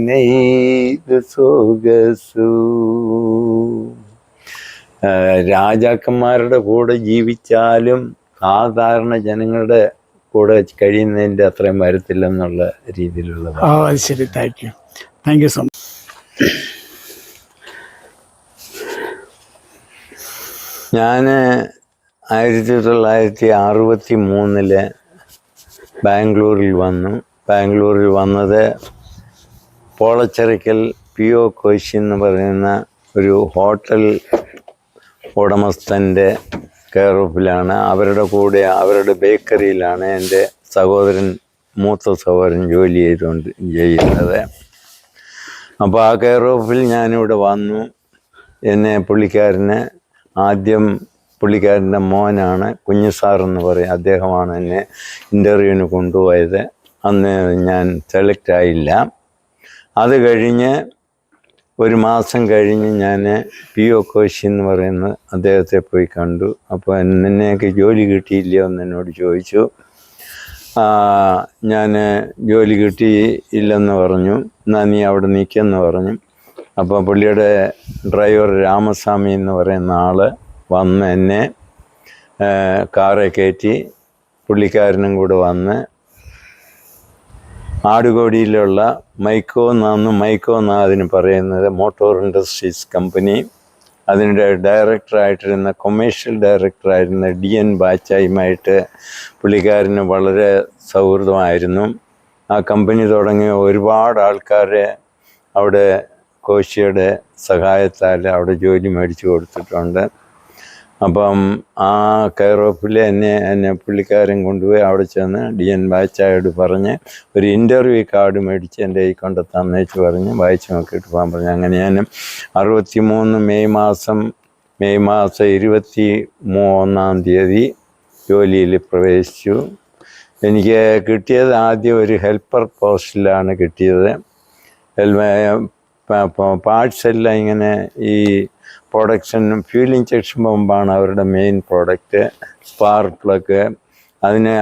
നെയ്ത് സൊഗസു. രാജാക്കന്മാരുടെ കൂടെ ജീവിച്ചാലും സാധാരണ ജനങ്ങളുടെ കൂടെ കഴിയുന്നതിൻ്റെ അത്രയും വരത്തില്ലെന്നുള്ള രീതിയിലുള്ള. അത് ശരി. Thank you so much. ഞാൻ 1963 ബാംഗ്ലൂരിൽ വന്നു. ബാംഗ്ലൂരിൽ വന്നത് പോളച്ചിറക്കൽ P.O. കോശി എന്ന് പറയുന്ന ഒരു ഹോട്ടൽ ഉടമസ്ഥൻ്റെ കെയർ ഓഫിലാണ്. അവരുടെ കൂടെ അവരുടെ ബേക്കറിയിലാണ് എൻ്റെ മൂത്ത സഹോദരൻ ജോലി ചെയ്യുന്നത്. അപ്പോൾ ആ കെയർ ഓഫിൽ ഞാനിവിടെ വന്നു. എന്നെ പുള്ളിക്കാരൻ്റെ മോനാണ് കുഞ്ഞുസാറെന്ന് പറയും, അദ്ദേഹമാണ് എന്നെ ഇൻ്റർവ്യൂവിന് കൊണ്ടുപോയത്. അന്ന് ഞാൻ സെലക്ട് ആയില്ല. അത് കഴിഞ്ഞ് ഒരു മാസം കഴിഞ്ഞ് ഞാൻ P.O. കോശി എന്ന് പറയുന്ന അദ്ദേഹത്തെ പോയി കണ്ടു. അപ്പോൾ നിന്നെയൊക്കെ ജോലി കിട്ടിയില്ലയോ എന്ന് എന്നോട് ചോദിച്ചു. ഞാൻ ജോലി കിട്ടിയില്ലെന്ന് പറഞ്ഞു. എന്നാൽ നീ അവിടെ നിൽക്കുമെന്ന് പറഞ്ഞു. അപ്പോൾ പുള്ളിയുടെ ഡ്രൈവർ രാമസ്വാമി എന്ന് പറയുന്ന ആൾ വന്ന് എന്നെ കാറെ കയറ്റി പുള്ളിക്കാരനും കൂടെ വന്ന് ആടുകോടിയിലുള്ള മൈക്കോ എന്നാണ് അതിന് പറയുന്നത്, മോട്ടോർ ഇൻഡസ്ട്രീസ് കമ്പനി. അതിൻ്റെ ഡയറക്ടറായിട്ടിരുന്ന കൊമേഴ്ഷ്യൽ ഡയറക്ടറായിരുന്ന DN ബാച്ചായുമായിട്ട് പുള്ളിക്കാരന് വളരെ സൗഹൃദമായിരുന്നു. ആ കമ്പനി തുടങ്ങിയ ഒരുപാട് ആൾക്കാരെ അവിടെ കോശിയുടെ സഹായത്താൽ അവിടെ ജോലി മേടിച്ചു കൊടുത്തിട്ടുണ്ട്. അപ്പം ആ കെയർ ഓഫിൽ എന്നെ പുള്ളിക്കാരൻ കൊണ്ടുപോയി അവിടെ ചെന്ന് DN ബാച്ചായോട് പറഞ്ഞ് ഒരു ഇൻ്റർവ്യൂ കാർഡ് മേടിച്ച് എൻ്റെ കൈ കൊണ്ട് തന്നേച്ച് പറഞ്ഞ് വായിച്ച് നോക്കിയിട്ട് പോകാൻ പറഞ്ഞു. അങ്ങനെ ഞാൻ 63 മെയ് മാസം 21 ജോലിയിൽ പ്രവേശിച്ചു. എനിക്ക് കിട്ടിയത് ആദ്യം ഒരു ഹെൽപ്പർ പോസ്റ്റിലാണ് കിട്ടിയത്. പാർട്സ് എല്ലാം ഇങ്ങനെ ഈ പ്രൊഡക്ഷൻ ഫ്യൂൽ ഇഞ്ചക്ഷൻ പമ്പാണ് അവരുടെ മെയിൻ പ്രോഡക്റ്റ്. സ്പാർക്ക് പ്ലഗ്, അതിന്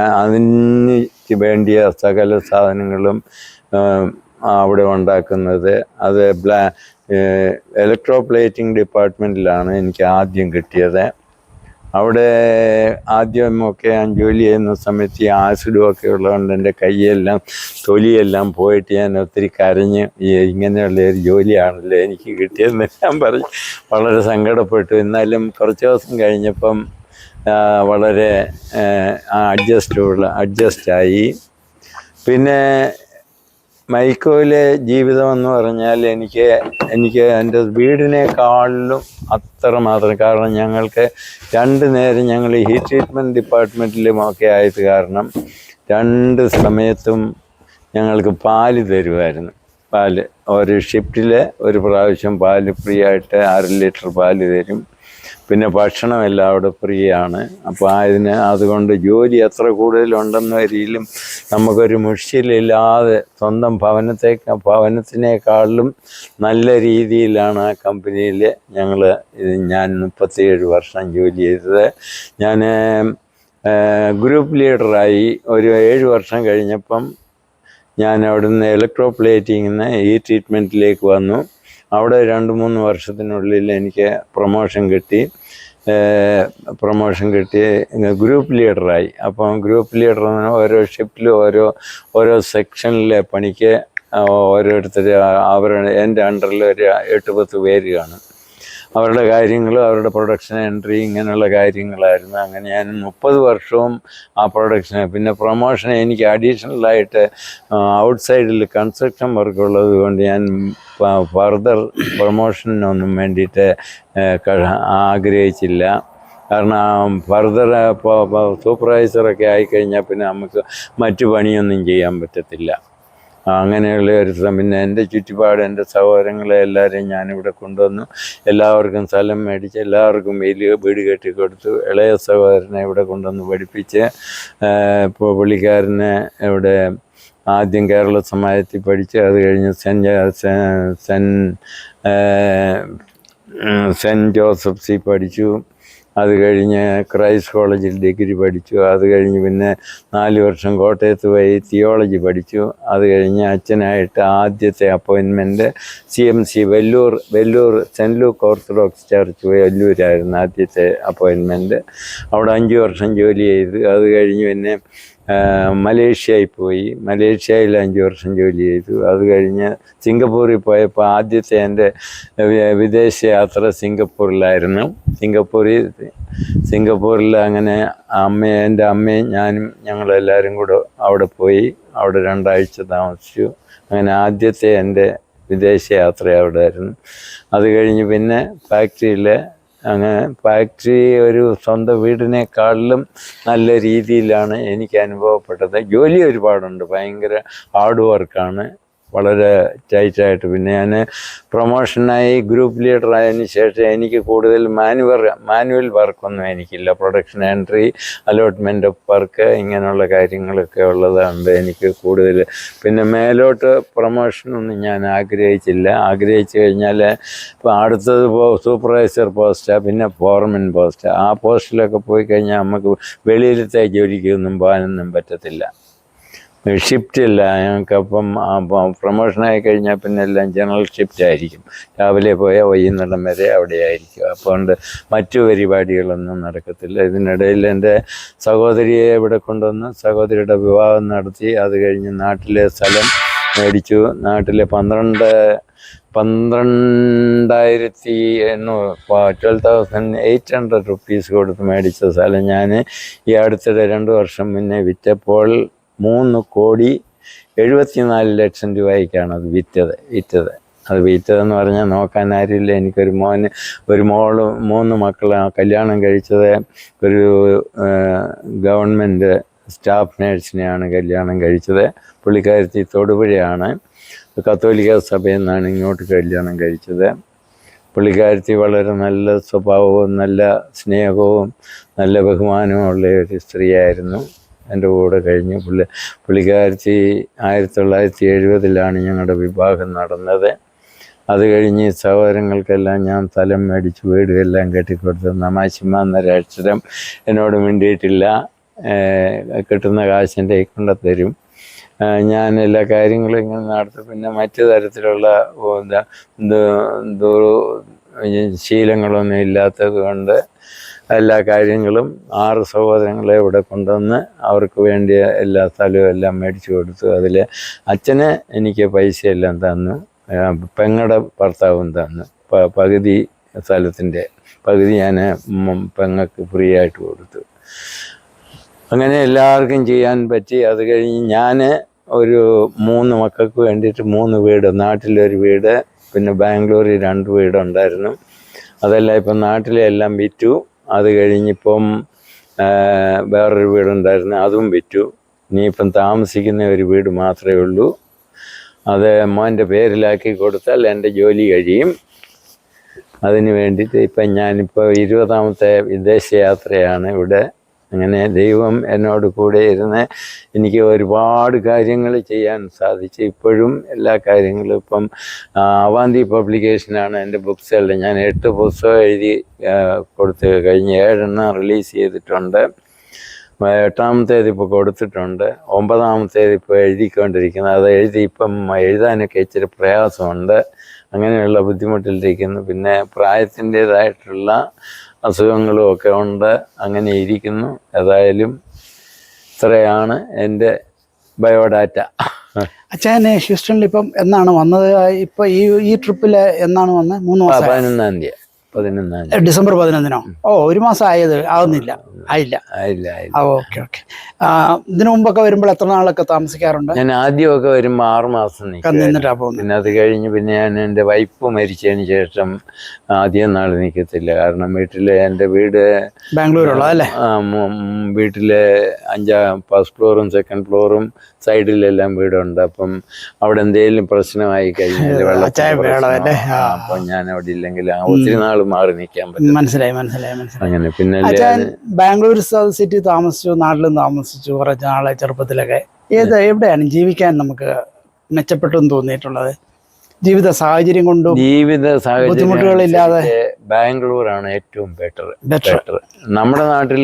വേണ്ടിയ സകല സാധനങ്ങളും അവിടെ ഉണ്ടാക്കുന്നത്. അത് ഇലക്ട്രോപ്ലേറ്റിംഗ് ഡിപ്പാർട്ട്മെൻറ്റിലാണ് എനിക്ക് ആദ്യം കിട്ടിയത്. അവിടെ ആദ്യമൊക്കെ ഞാൻ ജോലി ചെയ്യുന്ന സമയത്ത് ഈ ആസിഡും ഒക്കെ ഉള്ളതുകൊണ്ട് എൻ്റെ കൈയെല്ലാം തൊലിയെല്ലാം പോയിട്ട് ഞാൻ ഒത്തിരി കരഞ്ഞ് ഇങ്ങനെയുള്ള ഒരു ജോലിയാണല്ലോ എനിക്ക് കിട്ടിയതെന്ന് ഞാൻ പറഞ്ഞ് വളരെ സങ്കടപ്പെട്ടു. എന്നാലും കുറച്ച് ദിവസം കഴിഞ്ഞപ്പം വളരെ അഡ്ജസ്റ്റായി. പിന്നെ മൈക്കോയിലെ ജീവിതം എന്ന് പറഞ്ഞാൽ എനിക്ക് എൻ്റെ വീടിനേക്കാളിലും അത്രമാത്രം, കാരണം ഞങ്ങൾക്ക് 2 നേരം ഞങ്ങൾ ഹീറ്റ് ട്രീറ്റ്മെൻറ്റ് ഡിപ്പാർട്ട്മെൻറ്റിലുമൊക്കെ ആയത് കാരണം 2 സമയത്തും ഞങ്ങൾക്ക് പാല് തരുമായിരുന്നു. ഒരു ഷിഫ്റ്റിൽ ഒരു പ്രാവശ്യം പാല് ഫ്രീ ആയിട്ട് 1/2 ലിറ്റർ പാല് തരും. പിന്നെ ഭക്ഷണമെല്ലാം അവിടെ ഫ്രീ ആണ്. അപ്പോൾ അതുകൊണ്ട് ജോലി എത്ര കൂടുതലുണ്ടെന്ന വരിയിലും നമുക്കൊരു മുഷിലില്ലാതെ സ്വന്തം ഭവനത്തിനേക്കാളിലും നല്ല രീതിയിലാണ് ആ കമ്പനിയിൽ ഞാൻ 37 വർഷം ജോലി ചെയ്തത്. ഞാൻ ഗ്രൂപ്പ് ലീഡറായി. ഒരു 7 വർഷം കഴിഞ്ഞപ്പം ഞാൻ അവിടുന്ന് ഇലക്ട്രോപ്ലേറ്റിങ്ങിൽ ഈ ട്രീറ്റ്മെൻറ്റിലേക്ക് വന്നു. അവിടെ 2-3 വർഷത്തിനുള്ളിൽ എനിക്ക് പ്രൊമോഷൻ കിട്ടി ഗ്രൂപ്പ് ലീഡറായി. അപ്പം ഗ്രൂപ്പ് ലീഡർ ഓരോ ഷിഫ്റ്റിലും ഓരോ സെക്ഷനിലെ പണിക്ക് ഓരോരുത്തർ എൻ്റെ അണ്ടറിൽ ഒരു 8-10 പേര് കാണും. അവരുടെ കാര്യങ്ങളും അവരുടെ പ്രൊഡക്ഷൻ എൻട്രി ഇങ്ങനെയുള്ള കാര്യങ്ങളായിരുന്നു. അങ്ങനെ ഞാൻ 30 വർഷവും ആ പ്രൊഡക്ഷന്. പിന്നെ പ്രൊമോഷൻ എനിക്ക് അഡീഷണലായിട്ട് ഔട്ട്സൈഡിൽ കൺസ്ട്രക്ഷൻ വർക്ക് ഉള്ളത് കൊണ്ട് ഞാൻ ഫർദർ പ്രൊമോഷനൊന്നും വേണ്ടിയിട്ട് ആഗ്രഹിച്ചില്ല. കാരണം ഫർദർ സൂപ്പർവൈസറൊക്കെ ആയിക്കഴിഞ്ഞാൽ പിന്നെ നമുക്ക് മറ്റു പണിയൊന്നും ചെയ്യാൻ പറ്റത്തില്ല. അങ്ങനെയുള്ള ഒരു പിന്നെ എൻ്റെ ചുറ്റുപാട് എൻ്റെ സഹോദരങ്ങളെ എല്ലാവരെയും ഞാനിവിടെ കൊണ്ടുവന്നു. എല്ലാവർക്കും സ്ഥലം മേടിച്ച് എല്ലാവർക്കും വലിയ വീട് കെട്ടിക്കൊടുത്തു. ഇളയ സഹോദരനെ ഇവിടെ കൊണ്ടുവന്ന് പഠിപ്പിച്ച് ഇപ്പോൾ പുള്ളിക്കാരനെ ഇവിടെ ആദ്യം കേരള സമാജത്തിൽ പഠിച്ച് അത് കഴിഞ്ഞ് സെൻറ്റ് ജോസഫ്സിൽ പഠിച്ചു. അത് കഴിഞ്ഞ് ക്രൈസ്റ്റ് കോളേജിൽ ഡിഗ്രി പഠിച്ചു. അത് കഴിഞ്ഞ് പിന്നെ 4 വർഷം കോട്ടയത്ത് പോയി തിയോളജി പഠിച്ചു. അത് കഴിഞ്ഞ് അച്ഛനായിട്ട് ആദ്യത്തെ appointment CMC Vellore saint Luke orthodox church വെല്ലൂരായിരുന്നു ആദ്യത്തെ അപ്പോയിൻമെൻറ്റ്. അവിടെ 5 വർഷം ജോലി ചെയ്തു. അത് കഴിഞ്ഞ് പിന്നെ മലേഷ്യയിൽ പോയി. മലേഷ്യയിൽ 5 വർഷം ജോലി ചെയ്തു. അത് കഴിഞ്ഞ് സിംഗപ്പൂരിൽ പോയപ്പോൾ ആദ്യത്തെ എൻ്റെ വിദേശ യാത്ര സിംഗപ്പൂരിലായിരുന്നു. സിംഗപ്പൂരിൽ അങ്ങനെ എൻ്റെ അമ്മയും ഞാനും ഞങ്ങളെല്ലാവരും കൂടെ അവിടെ പോയി. അവിടെ 2 ആഴ്ച താമസിച്ചു. അങ്ങനെ ആദ്യത്തെ എൻ്റെ വിദേശ യാത്ര അവിടെ ആയിരുന്നു. അത് കഴിഞ്ഞ് പിന്നെ ഫാക്ടറി ഒരു സ്വന്തം വീടിനേക്കാളിലും നല്ല രീതിയിലാണ് എനിക്ക് അനുഭവപ്പെട്ടത്. ജോലി ഒരുപാടുണ്ട്, ഭയങ്കര ഹാർഡ് വർക്കാണ്, വളരെ ടൈറ്റായിട്ട്. പിന്നെ ഞാൻ പ്രൊമോഷനായി ഗ്രൂപ്പ് ലീഡർ ആയതിനു ശേഷം എനിക്ക് കൂടുതൽ മാനുവൽ വർക്കൊന്നും എനിക്കില്ല. Production entry, allotment of work, ഇങ്ങനെയുള്ള കാര്യങ്ങളൊക്കെ ഉള്ളതുകൊണ്ട് എനിക്ക് കൂടുതൽ. പിന്നെ മേലോട്ട് പ്രൊമോഷനൊന്നും ഞാൻ ആഗ്രഹിച്ചു കഴിഞ്ഞാൽ ഇപ്പോൾ അടുത്തത് സൂപ്പർവൈസർ പോസ്റ്റാണ്, പിന്നെ ഫോർമൻ പോസ്റ്റ്. ആ പോസ്റ്റിലൊക്കെ പോയി കഴിഞ്ഞാൽ നമുക്ക് വെളിയിലത്തെ ജോലിക്കൊന്നും പോകാനൊന്നും പറ്റത്തില്ല. ഷിഫ്റ്റ് ഇല്ല ഞങ്ങൾക്കപ്പം. പ്രൊമോഷനായി കഴിഞ്ഞാൽ പിന്നെ എല്ലാം ജനറൽ ഷിഫ്റ്റ് ആയിരിക്കും. രാവിലെ പോയാൽ വൈകുന്നേരം വരെ അവിടെ ആയിരിക്കും. അതുകൊണ്ട് മറ്റു പരിപാടികളൊന്നും നടക്കത്തില്ല. ഇതിനിടയിൽ എൻ്റെ സഹോദരിയെ ഇവിടെ കൊണ്ടുവന്ന് സഹോദരിയുടെ വിവാഹം നടത്തി. അത് കഴിഞ്ഞ് നാട്ടിലെ സ്ഥലം മേടിച്ചു. നാട്ടിലെ 12,800 റുപ്പീസ് കൊടുത്ത് മേടിച്ച സ്ഥലം ഞാൻ ഈ അടുത്തിടെ 2 വർഷം മുന്നേ വിറ്റപ്പോൾ 3,74,00,000 രൂപയ്ക്കാണ് അത് വിറ്റത്. അത് വിറ്റതെന്ന് പറഞ്ഞാൽ നോക്കാൻ ആരുമില്ല. എനിക്കൊരു ഒരു മോള്, 3 മക്കളാണ്. കല്യാണം കഴിച്ചത് ഒരു ഗവൺമെൻറ് സ്റ്റാഫ് നേഴ്സിനെയാണ് കല്യാണം കഴിച്ചത്. പുള്ളിക്കാരത്തി തൊടുപുഴയാണ്, കത്തോലിക്ക സഭയിൽ നിന്നാണ് ഇങ്ങോട്ട് കല്യാണം കഴിച്ചത്. പുള്ളിക്കാരത്തി വളരെ നല്ല സ്വഭാവവും നല്ല സ്നേഹവും നല്ല ബഹുമാനവും ഉള്ള ഒരു സ്ത്രീയായിരുന്നു. എൻ്റെ കൂടെ കഴിഞ്ഞു. പുള്ളിക്കാരത്തി 1970 ഞങ്ങളുടെ വിവാഹം നടന്നത്. അത് കഴിഞ്ഞ് സഹോദരങ്ങൾക്കെല്ലാം ഞാൻ സ്ഥലം മേടിച്ച് വീടും എല്ലാം കെട്ടിക്കൊടുത്തു. നമാശിമ എന്നൊരക്ഷരം എന്നോട് മിണ്ടിയിട്ടില്ല. കിട്ടുന്ന കാശിൻ്റെ കൊണ്ടുത്തരും. ഞാൻ എല്ലാ കാര്യങ്ങളും ഇങ്ങനെ നടത്തും. പിന്നെ മറ്റു തരത്തിലുള്ള ശീലങ്ങളൊന്നും ഇല്ലാത്തത് കൊണ്ട് എല്ലാ കാര്യങ്ങളും 6 സഹോദരങ്ങളെ ഇവിടെ കൊണ്ടുവന്ന് അവർക്ക് വേണ്ടിയ എല്ലാ സ്ഥലവും എല്ലാം മേടിച്ചു കൊടുത്തു. അതിൽ അച്ഛന് എനിക്ക് പൈസയെല്ലാം തന്നു, പെങ്ങളുടെ ഭർത്താവും തന്നു. പകുതി സ്ഥലത്തിൻ്റെ പകുതി ഞാൻ പെങ്ങൾക്ക് ഫ്രീ ആയിട്ട് കൊടുത്തു. അങ്ങനെ എല്ലാവർക്കും ചെയ്യാൻ പറ്റി. അത് കഴിഞ്ഞ് ഞാൻ ഒരു 3 മക്കൾക്ക് വേണ്ടിയിട്ട് 3 വീട്, നാട്ടിലൊരു വീട്, പിന്നെ ബാംഗ്ലൂരിൽ 2 വീടുണ്ടായിരുന്നു. അതെല്ലാം ഇപ്പം നാട്ടിലെ എല്ലാം വിറ്റു. അത് കഴിഞ്ഞിപ്പം വേറൊരു വീടുണ്ടായിരുന്നു, അതും വിറ്റു. ഇനിയിപ്പം താമസിക്കുന്ന ഒരു വീട് മാത്രമേ ഉള്ളൂ. അത് മോൻ്റെ പേരിലാക്കി കൊടുത്താൽ എൻ്റെ ജോലി കഴിയും. അതിന് വേണ്ടിയിട്ട് ഇപ്പം ഞാനിപ്പോൾ 20ാമത്തെ വിദേശയാത്രയാണ് ഇവിടെ. അങ്ങനെ ദൈവം എന്നോട് കൂടെ ഇരുന്ന് എനിക്ക് ഒരുപാട് കാര്യങ്ങൾ ചെയ്യാൻ സാധിച്ചു. ഇപ്പോഴും എല്ലാ കാര്യങ്ങളും ഇപ്പം അവാന്തി പബ്ലിക്കേഷനാണ് എൻ്റെ ബുക്സെല്ലാം. ഞാൻ 8 പുസ്തകം എഴുതി കൊടുത്ത് കഴിഞ്ഞ് 7 റിലീസ് ചെയ്തിട്ടുണ്ട്. 8ാമത്തേത് ഇപ്പോൾ കൊടുത്തിട്ടുണ്ട്. 9ാമത്തേത് ഇപ്പോൾ എഴുതിക്കൊണ്ടിരിക്കുന്നത്. അത് ഇപ്പം എഴുതാനൊക്കെ ഇച്ചിരി പ്രയാസമുണ്ട്. അങ്ങനെയുള്ള ബുദ്ധിമുട്ടിലിരിക്കുന്നു. പിന്നെ പ്രായത്തിൻ്റേതായിട്ടുള്ള അസുഖങ്ങളും ഒക്കെ ഉണ്ട്. അങ്ങനെ ഇരിക്കുന്നു. ഏതായാലും ഇത്രയാണ് എൻ്റെ ബയോഡാറ്റ. അച്ഛൻ ഹ്യൂസ്റ്റണിൽ ഇപ്പം എന്നാണ് വന്നത്? ഇപ്പം ഈ ട്രിപ്പിൽ എന്നാണ് വന്നത്? 3 മാസം. 11-ാം തീയതി. ഡിസംബർ 11-നോ? ഒരു മാസം ആയില്ല. ഓക്കെ. ഇതിനു മുമ്പൊക്കെ വരുമ്പോൾ എത്ര നാളൊക്കെ താമസിക്കാറുണ്ട്? ഞാൻ ആദ്യമൊക്കെ വരുമ്പോൾ 6 മാസം നിന്നിട്ടാ പോകുന്നത്. പിന്നെ അത് കഴിഞ്ഞ് പിന്നെ ഞാൻ എൻ്റെ വൈഫ് മരിച്ചതിന് ശേഷം അധികം നാൾ നിൽക്കത്തില്ല. കാരണം വീട്ടിലെ എൻ്റെ വീട് ബാംഗ്ലൂരുള്ള അല്ലേ? വീട്ടിലെ 1st ഫ്ലോറും 2nd ഫ്ലോറും സൈഡിലെല്ലാം വീടുണ്ട്. അപ്പം അവിടെ എന്തെങ്കിലും പ്രശ്നമായി കഴിഞ്ഞാൽ അപ്പം ഞാൻ അവിടെ ഇല്ലെങ്കിൽ ഒത്തിരി നാൾ മാറി നിൽക്കാൻ പറ്റും. മനസ്സിലായി. അങ്ങനെ പിന്നെ ബാംഗ്ലൂർ സിറ്റി താമസിച്ചു, നാട്ടിലും താമസിച്ചു കുറച്ച് നാളെ ചെറുപ്പത്തിലൊക്കെ. എവിടെയാണ് ജീവിക്കാൻ നമുക്ക് മെച്ചപ്പെട്ടെന്ന് തോന്നിയിട്ടുള്ളത്? ജീവിത സാഹചര്യം കൊണ്ടും ജീവിത ബുദ്ധിമുട്ടുകളില്ലാതെ ബാംഗ്ലൂരാണ് ഏറ്റവും ബെറ്റർ. ബെറ്റർ. നമ്മുടെ നാട്ടിൽ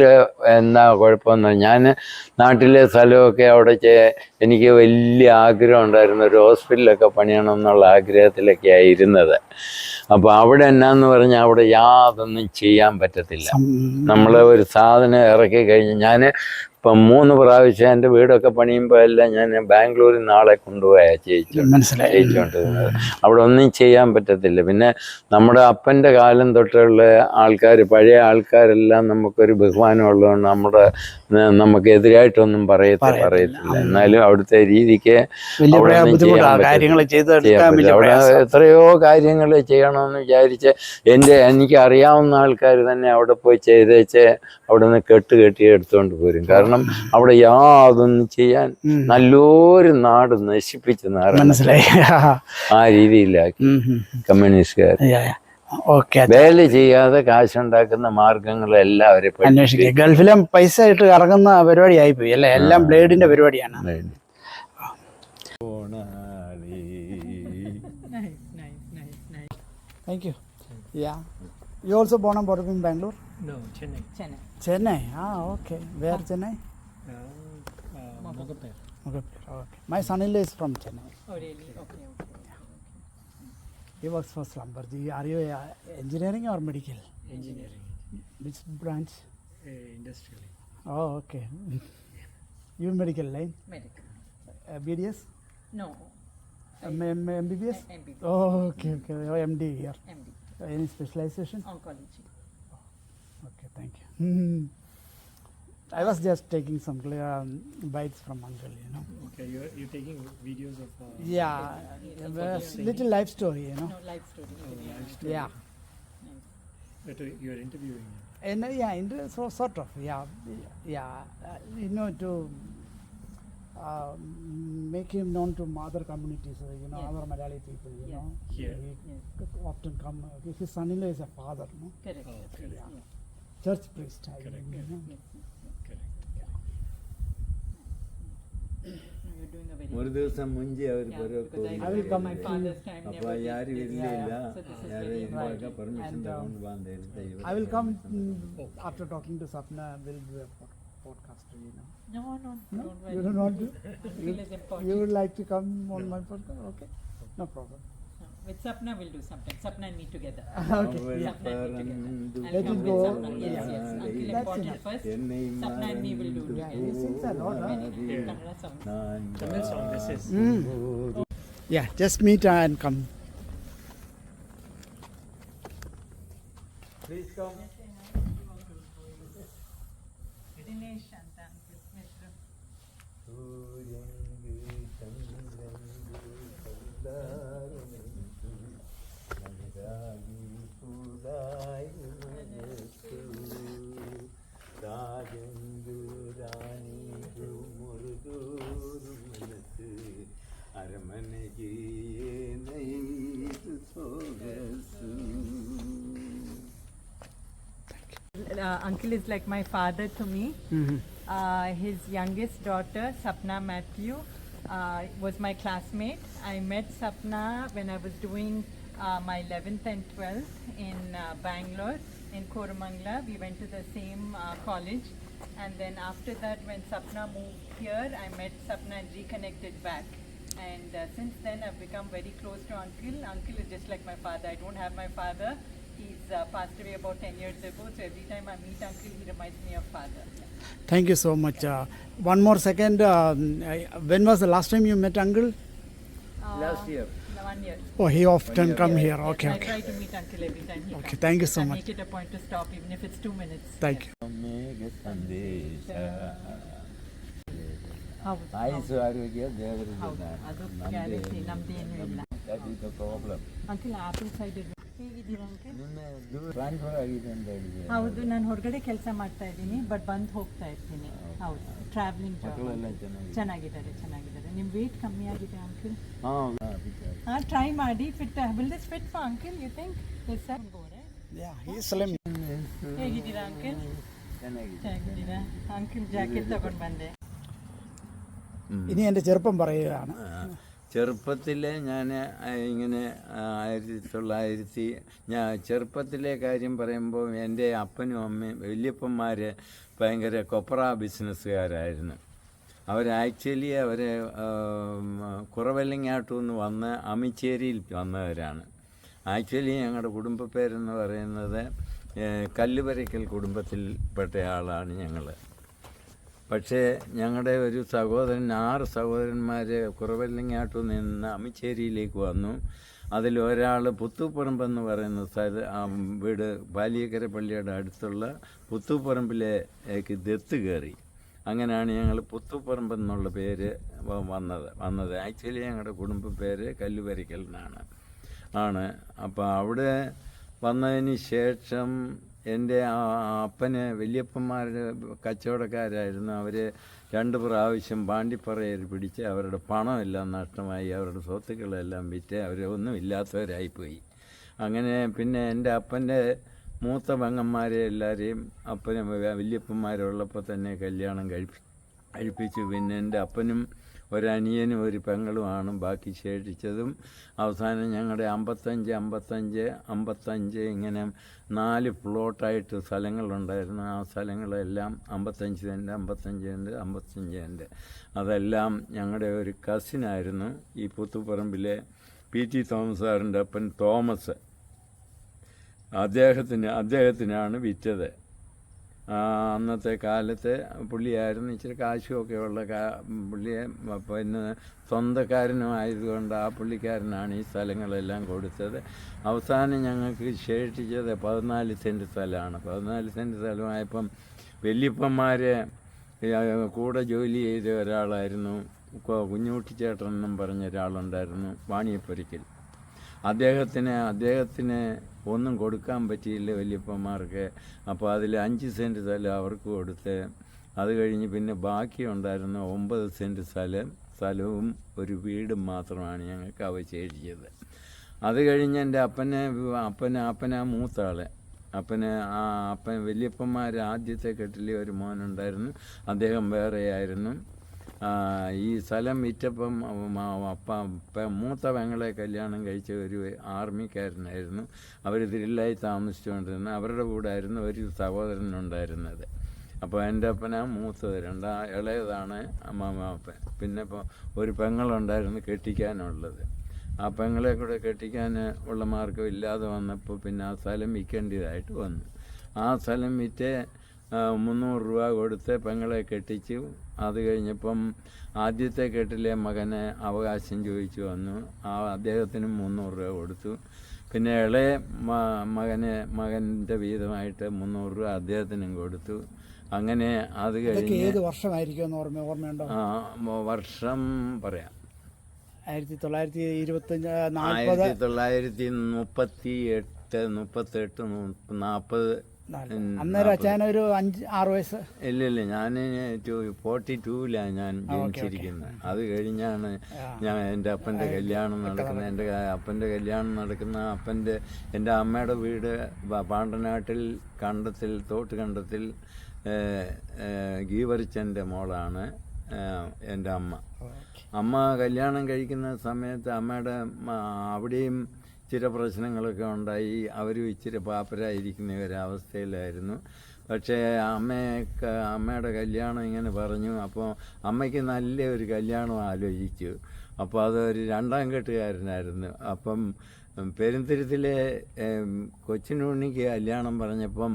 എന്താ കുഴപ്പമെന്ന്, ഞാൻ നാട്ടിലെ സ്ഥലമൊക്കെ അവിടെ എനിക്ക് വലിയ ആഗ്രഹം ഉണ്ടായിരുന്നു, ഒരു ഹോസ്പിറ്റലൊക്കെ പണിയണം എന്നുള്ള ആഗ്രഹത്തിലൊക്കെയാണ് ഇരുന്നത്. അപ്പോൾ അവിടെ എന്നാന്ന് പറഞ്ഞാൽ അവിടെ യാതൊന്നും ചെയ്യാൻ പറ്റത്തില്ല. നമ്മൾ ഒരു സാധനം ഇറക്കി കഴിഞ്ഞ്, ഞാൻ ഇപ്പം 3 പ്രാവശ്യം എൻ്റെ വീടൊക്കെ പണിയുമ്പോൾ എല്ലാം ഞാൻ ബാംഗ്ലൂരിൽ നിന്ന് ആളെ കൊണ്ടുപോയാൽ ചെയ്യിച്ചുകൊണ്ടിരുന്നത്. അവിടെ ഒന്നും ചെയ്യാൻ പറ്റത്തില്ല. പിന്നെ നമ്മുടെ അപ്പൻ്റെ കാലം തൊട്ടുള്ള ആൾക്കാർ, പഴയ ആൾക്കാരെല്ലാം നമുക്കൊരു ബഹുമാനം ഉള്ളതുകൊണ്ട് നമുക്ക് എതിരായിട്ടൊന്നും പറയത്തില്ല. എന്നാലും അവിടുത്തെ രീതിക്ക് അവിടെ എത്രയോ കാര്യങ്ങൾ ചെയ്യണമെന്ന് വിചാരിച്ച് എനിക്ക് അറിയാവുന്ന ആൾക്കാർ തന്നെ അവിടെ പോയി ചെയ്തേച്ച് അവിടെ നിന്ന് കെട്ടി എടുത്തുകൊണ്ട് പോരും. കാരണം അവിടെ യാതൊന്നും ചെയ്യാൻ നല്ലൊരു നാട് നശിപ്പിച്ച് മനസ്സിലായി. ആ രീതിയിലാക്കി കമ്മ്യൂണിസ്റ്റുകാർ. വേല ചെയ്യാതെ കാശുണ്ടാക്കുന്ന മാർഗങ്ങളെല്ലാം അവരെ അന്വേഷിക്കുക. ഗൾഫിലും പൈസ ഇട്ട് ഇറങ്ങുന്ന പരിപാടി ആയിപ്പോയി അല്ലേ, എല്ലാം ബ്ലേഡിന്റെ പരിപാടിയാണ്. Thank you. Yeah. You also born and brought up in Bangalore? No, Chennai. Chennai. Okay. Where Chennai? Mogappair. Okay. My son-in-law is from Chennai. Oh, really? Okay. He works for Slumberg. Are you engineering or medical? Engineering. Which branch? Industrial. Oh, okay. You medical line? Medical. BDS? No. MBBS? MBBS. Oh, okay. Oh, MD here. MD. Any specialization? Oncology. Okay, thank you. I was just taking some bites from uncle, Okay, you're taking videos of... little life story, No, life story. life story. Yeah. But you're interviewing him. And sort of, to make him known to other communities, other Malayali people, Here. He often come. His son-in-law is a father, no? Correct. Oh, correct. Yeah. Church priest. Correct. You're doing a very ഒരു ദിവസം മുഞ്ചി അവർ I will come. my father's time. അപ്പൊ ആരും ഇല്ല, ആരും ഇതിനൊക്കെ permission തകൊണ്ട് I will come after talking to Sapna. We'll do a podcast, No, No? don't worry. You don't want to? Feel is important. You would like to come on my podcast? Okay. No problem. With Sapna, we'll do something. Sapna and me together. Okay. Sapna and me together. I'll Let come it with go. Sapna. Yes. Uncle That's important enough. first. Sapna and me will do Yeah, together. he sings a lot, huh? Kannada song. Tamil song, this is. Yeah, just meet and come. Please come. Dinesh and Uncle Mishra. Uncle is like my father to me. His youngest daughter, Sapna Matthew, was my classmate. I met Sapna when I was doing my 11th and 12th in Bangalore, in Koramangala. We went to the same college. And then after that, when Sapna moved here, I met Sapna and reconnected back. And since then, I've become very close to Uncle. Uncle is just like my father. I don't have my father. He's passed away about 10 years ago. So every time I meet Uncle, he reminds me of father. Thank you so much. One more second. When was the last time you met Uncle? Last year. 1 year. Oh, he often come here. Yes, Okay, I okay. try to meet Uncle every time he Okay, comes. thank you so I much. make it a point to stop, even if it's 2 minutes. Thank you. ಹೌದು ಆಯುಸ್ಸು ಆರೋಗ್ಯ ದೇವರಿಗೆ ಹೌದು ಅದು guarantee ನಮ್ದೇನು ಇಲ್ಲ uncle apple side ಹೇಗಿದ್ದೀರಾ uncle transfer ಆಗಿದೆ ಅಂತ ಹೇಳಿದೆ. ಹೌದು ನಾನು ಹೊರಗಡೆ ಕೆಲಸ ಮಾಡ್ತಾ ಇದ್ದೀನಿ ಬಟ್ ಬಂದು ಹೋಗ್ತಾ ಇರ್ತೀನಿ. ಹೌದು ಟ್ರಾವೆಲಿಂಗ್ ಜಾಬ್. ಚೆನ್ನಾಗಿದ್ದಾರೆ ನಿಮ್ಮ ವೇಟ್ ಕಮ್ಮಿ ಆಗಿದೆ ಅಂಕಲ್. ಹಾಂ ಟ್ರೈ ಮಾಡಿ fit will this fit for uncle you think yes sir Yeah, he is slim. ಹೇಗಿದ್ದೀರಾ ಅಂಕಲ್? ಚೆನ್ನಾಗಿದ್ದೀರಾ ಅಂಕಲ್ ಜಾಕೆಟ್ ತಗೊಂಡು ಬಂದೆ. ഇനി എൻ്റെ ചെറുപ്പം പറയുകയാണ്. ചെറുപ്പത്തിലെ ഞാൻ ഇങ്ങനെ ഞാൻ ചെറുപ്പത്തിലെ കാര്യം പറയുമ്പോൾ എൻ്റെ അപ്പനും അമ്മയും വല്യപ്പന്മാർ ഭയങ്കര കൊപ്ര ബിസിനസ്സുകാരായിരുന്നു. ആക്ച്വലി അവർ കുറവെല്ലങ്ങാട്ടു നിന്ന് വന്ന് അമിച്ചേരിയിൽ വന്നവരാണ്. ആക്ച്വലി ഞങ്ങളുടെ കുടുംബ പേരെന്ന് പറയുന്നത് കല്ലുപരയ്ക്കൽ കുടുംബത്തിൽപ്പെട്ട ആളാണ് ഞങ്ങൾ. പക്ഷേ ഞങ്ങളുടെ ഒരു സഹോദരൻ 6 സഹോദരന്മാർ കുറവെല്ലങ്ങാട്ടു നിന്ന് അമിച്ചേരിയിലേക്ക് വന്നു. അതിലൊരാൾ പുത്തൂപ്പറമ്പെന്ന് പറയുന്ന വീട് ബാലിയക്കര പള്ളിയുടെ അടുത്തുള്ള പുത്തൂപ്പറമ്പിലേക്ക് ദത്ത് കയറി. അങ്ങനെയാണ് ഞങ്ങൾ പുത്തൂപ്പറമ്പ് എന്നുള്ള പേര് വന്നത്. ആക്ച്വലി ഞങ്ങളുടെ കുടുംബ പേര് കല്ലുപരയ്ക്കൽ എന്നാണ്. അപ്പോൾ അവിടെ വന്നതിന് ശേഷം എൻ്റെ അപ്പന് വല്യപ്പന്മാർ കച്ചവടക്കാരായിരുന്നു. അവർ 2 പ്രാവശ്യം പാണ്ടിപ്പറയിൽ പിടിച്ച് അവരുടെ പണമെല്ലാം നഷ്ടമായി, അവരുടെ സ്വത്തുക്കളെല്ലാം വിറ്റ് അവരൊന്നും ഇല്ലാത്തവരായിപ്പോയി. അങ്ങനെ പിന്നെ എൻ്റെ അപ്പൻ്റെ മൂത്ത പെങ്ങന്മാരെ എല്ലാവരെയും അപ്പന് വല്യപ്പന്മാരുള്ളപ്പോൾ തന്നെ കല്യാണം കഴിപ്പിച്ചു. പിന്നെ എൻ്റെ അപ്പനും ഒരനിയനും ഒരു പെങ്ങളുമാണ് ബാക്കി ശേഷിച്ചതും. അവസാനം ഞങ്ങളുടെ 55 ഇങ്ങനെ 4 പ്ലോട്ടായിട്ട് സ്ഥലങ്ങളുണ്ടായിരുന്നു. ആ സ്ഥലങ്ങളെല്ലാം 55 സെൻറ്റ്. അതെല്ലാം ഞങ്ങളുടെ ഒരു കസിനായിരുന്നു ഈ പുത്തുപ്പറമ്പിലെ PT തോമസ് സാറിൻ്റെ അപ്പൻ തോമസ്. അദ്ദേഹത്തിനാണ് വിറ്റത്. അന്നത്തെ കാലത്ത് പുള്ളിയായിരുന്നു ഇച്ചിരി കാശുമൊക്കെ ഉള്ള പുള്ളിയെ. പിന്നെ സ്വന്തക്കാരനും ആയതുകൊണ്ട് ആ പുള്ളിക്കാരനാണ് ഈ സ്ഥലങ്ങളെല്ലാം കൊടുത്തത്. അവസാനം ഞങ്ങൾക്ക് ശേഷിച്ചത് 14 സെൻറ്റ് സ്ഥലമാണ്. 14 സെൻറ്റ് സ്ഥലമായപ്പം വല്യപ്പന്മാർ കൂടെ ജോലി ചെയ്ത ഒരാളായിരുന്നു കുഞ്ഞുകുട്ടിച്ചേട്ടൻ എന്നും പറഞ്ഞ ഒരാളുണ്ടായിരുന്നു വാണിയപ്പുരയ്ക്കൽ. അദ്ദേഹത്തിന് ഒന്നും കൊടുക്കാൻ പറ്റിയില്ല വല്യപ്പന്മാർക്ക്. അപ്പോൾ അതിൽ 5 സെൻറ്റ് സ്ഥലം അവർക്ക് കൊടുത്ത്, അത് കഴിഞ്ഞ് പിന്നെ ബാക്കി ഉണ്ടായിരുന്ന 9 സെൻറ്റ് സ്ഥലവും ഒരു വീടും മാത്രമാണ് ഞങ്ങൾക്ക് അവശേഷിച്ചത്. അത് കഴിഞ്ഞ് എൻ്റെ അപ്പനാ മൂത്ത ആള്. അപ്പൻ വല്യപ്പന്മാർ ആദ്യത്തെ കെട്ടിൽ ഒരു മോനുണ്ടായിരുന്നു. അദ്ദേഹം വേറെയായിരുന്നു. ഈ സ്ഥലം വിറ്റപ്പം മൂത്ത പെങ്ങളെ കല്യാണം കഴിച്ച ഒരു ആർമിക്കാരനായിരുന്നു. അവർ തിരുല്ലായി താമസിച്ചുകൊണ്ടിരുന്ന അവരുടെ കൂടെ ആയിരുന്നു ഒരു സഹോദരനുണ്ടായിരുന്നത്. അപ്പോൾ എൻ്റെ അപ്പനാ മൂത്തത്. ഇളയതാണ് അപ്പൻ. പിന്നെ ഇപ്പോൾ ഒരു പെങ്ങളുണ്ടായിരുന്നു കെട്ടിക്കാനുള്ളത്. ആ പെങ്ങളെ കൂടെ കെട്ടിക്കാൻ ഉള്ള മാർഗം ഇല്ലാതെ വന്നപ്പോൾ പിന്നെ ആ സ്ഥലം വിൽക്കേണ്ടതായിട്ട് വന്നു. ആ സ്ഥലം വിറ്റ് 300 രൂപ കൊടുത്ത് പെങ്ങളെ കെട്ടിച്ചു. അത് കഴിഞ്ഞപ്പം ആദ്യത്തെ കെട്ടിലെ മകനെ അവകാശം ചോദിച്ചു വന്നു. അദ്ദേഹത്തിനും 300 രൂപ കൊടുത്തു. പിന്നെ ഇളയ മകൻ്റെ വീതമായിട്ട് 300 രൂപ അദ്ദേഹത്തിനും കൊടുത്തു. അങ്ങനെ അത് കഴിഞ്ഞ് ഏത് വർഷമായിരിക്കും ഓർമ്മയുണ്ടോ? വർഷം പറയാം. 1938, 40. അന്നേരം അച്ഛന് ഒരു 5-6 വയസ്സ്. ഇല്ല, ഞാൻ 42-ലാണ് ഞാൻ ജനിച്ചിരിക്കുന്നത്. അത് കഴിഞ്ഞാണ് എൻ്റെ അപ്പൻ്റെ കല്യാണം നടക്കുന്നത്. എൻ്റെ അമ്മയുടെ വീട് പാണ്ടനാട്ടിൽ തോട്ട് കണ്ടത്തിൽ ഗീവറിച്ചൻ്റെ മോളാണ് എൻ്റെ അമ്മ കല്യാണം കഴിക്കുന്ന സമയത്ത് അമ്മയുടെ അവിടെയും ചില പ്രശ്നങ്ങളൊക്കെ ഉണ്ടായി. അവരും ഇച്ചിരി പാപ്പരായിരിക്കുന്ന ഒരവസ്ഥയിലായിരുന്നു. പക്ഷേ അമ്മയുടെ കല്യാണം ഇങ്ങനെ പറഞ്ഞു. അപ്പോൾ അമ്മയ്ക്ക് നല്ലൊരു കല്യാണം ആലോചിച്ചു. അപ്പോൾ അതൊരു 2ാം കെട്ടുകാരനായിരുന്നു. അപ്പം പെരുന്തുരുത്തിലെ കൊച്ചിനുണ്ണിക്ക് കല്യാണം പറഞ്ഞപ്പം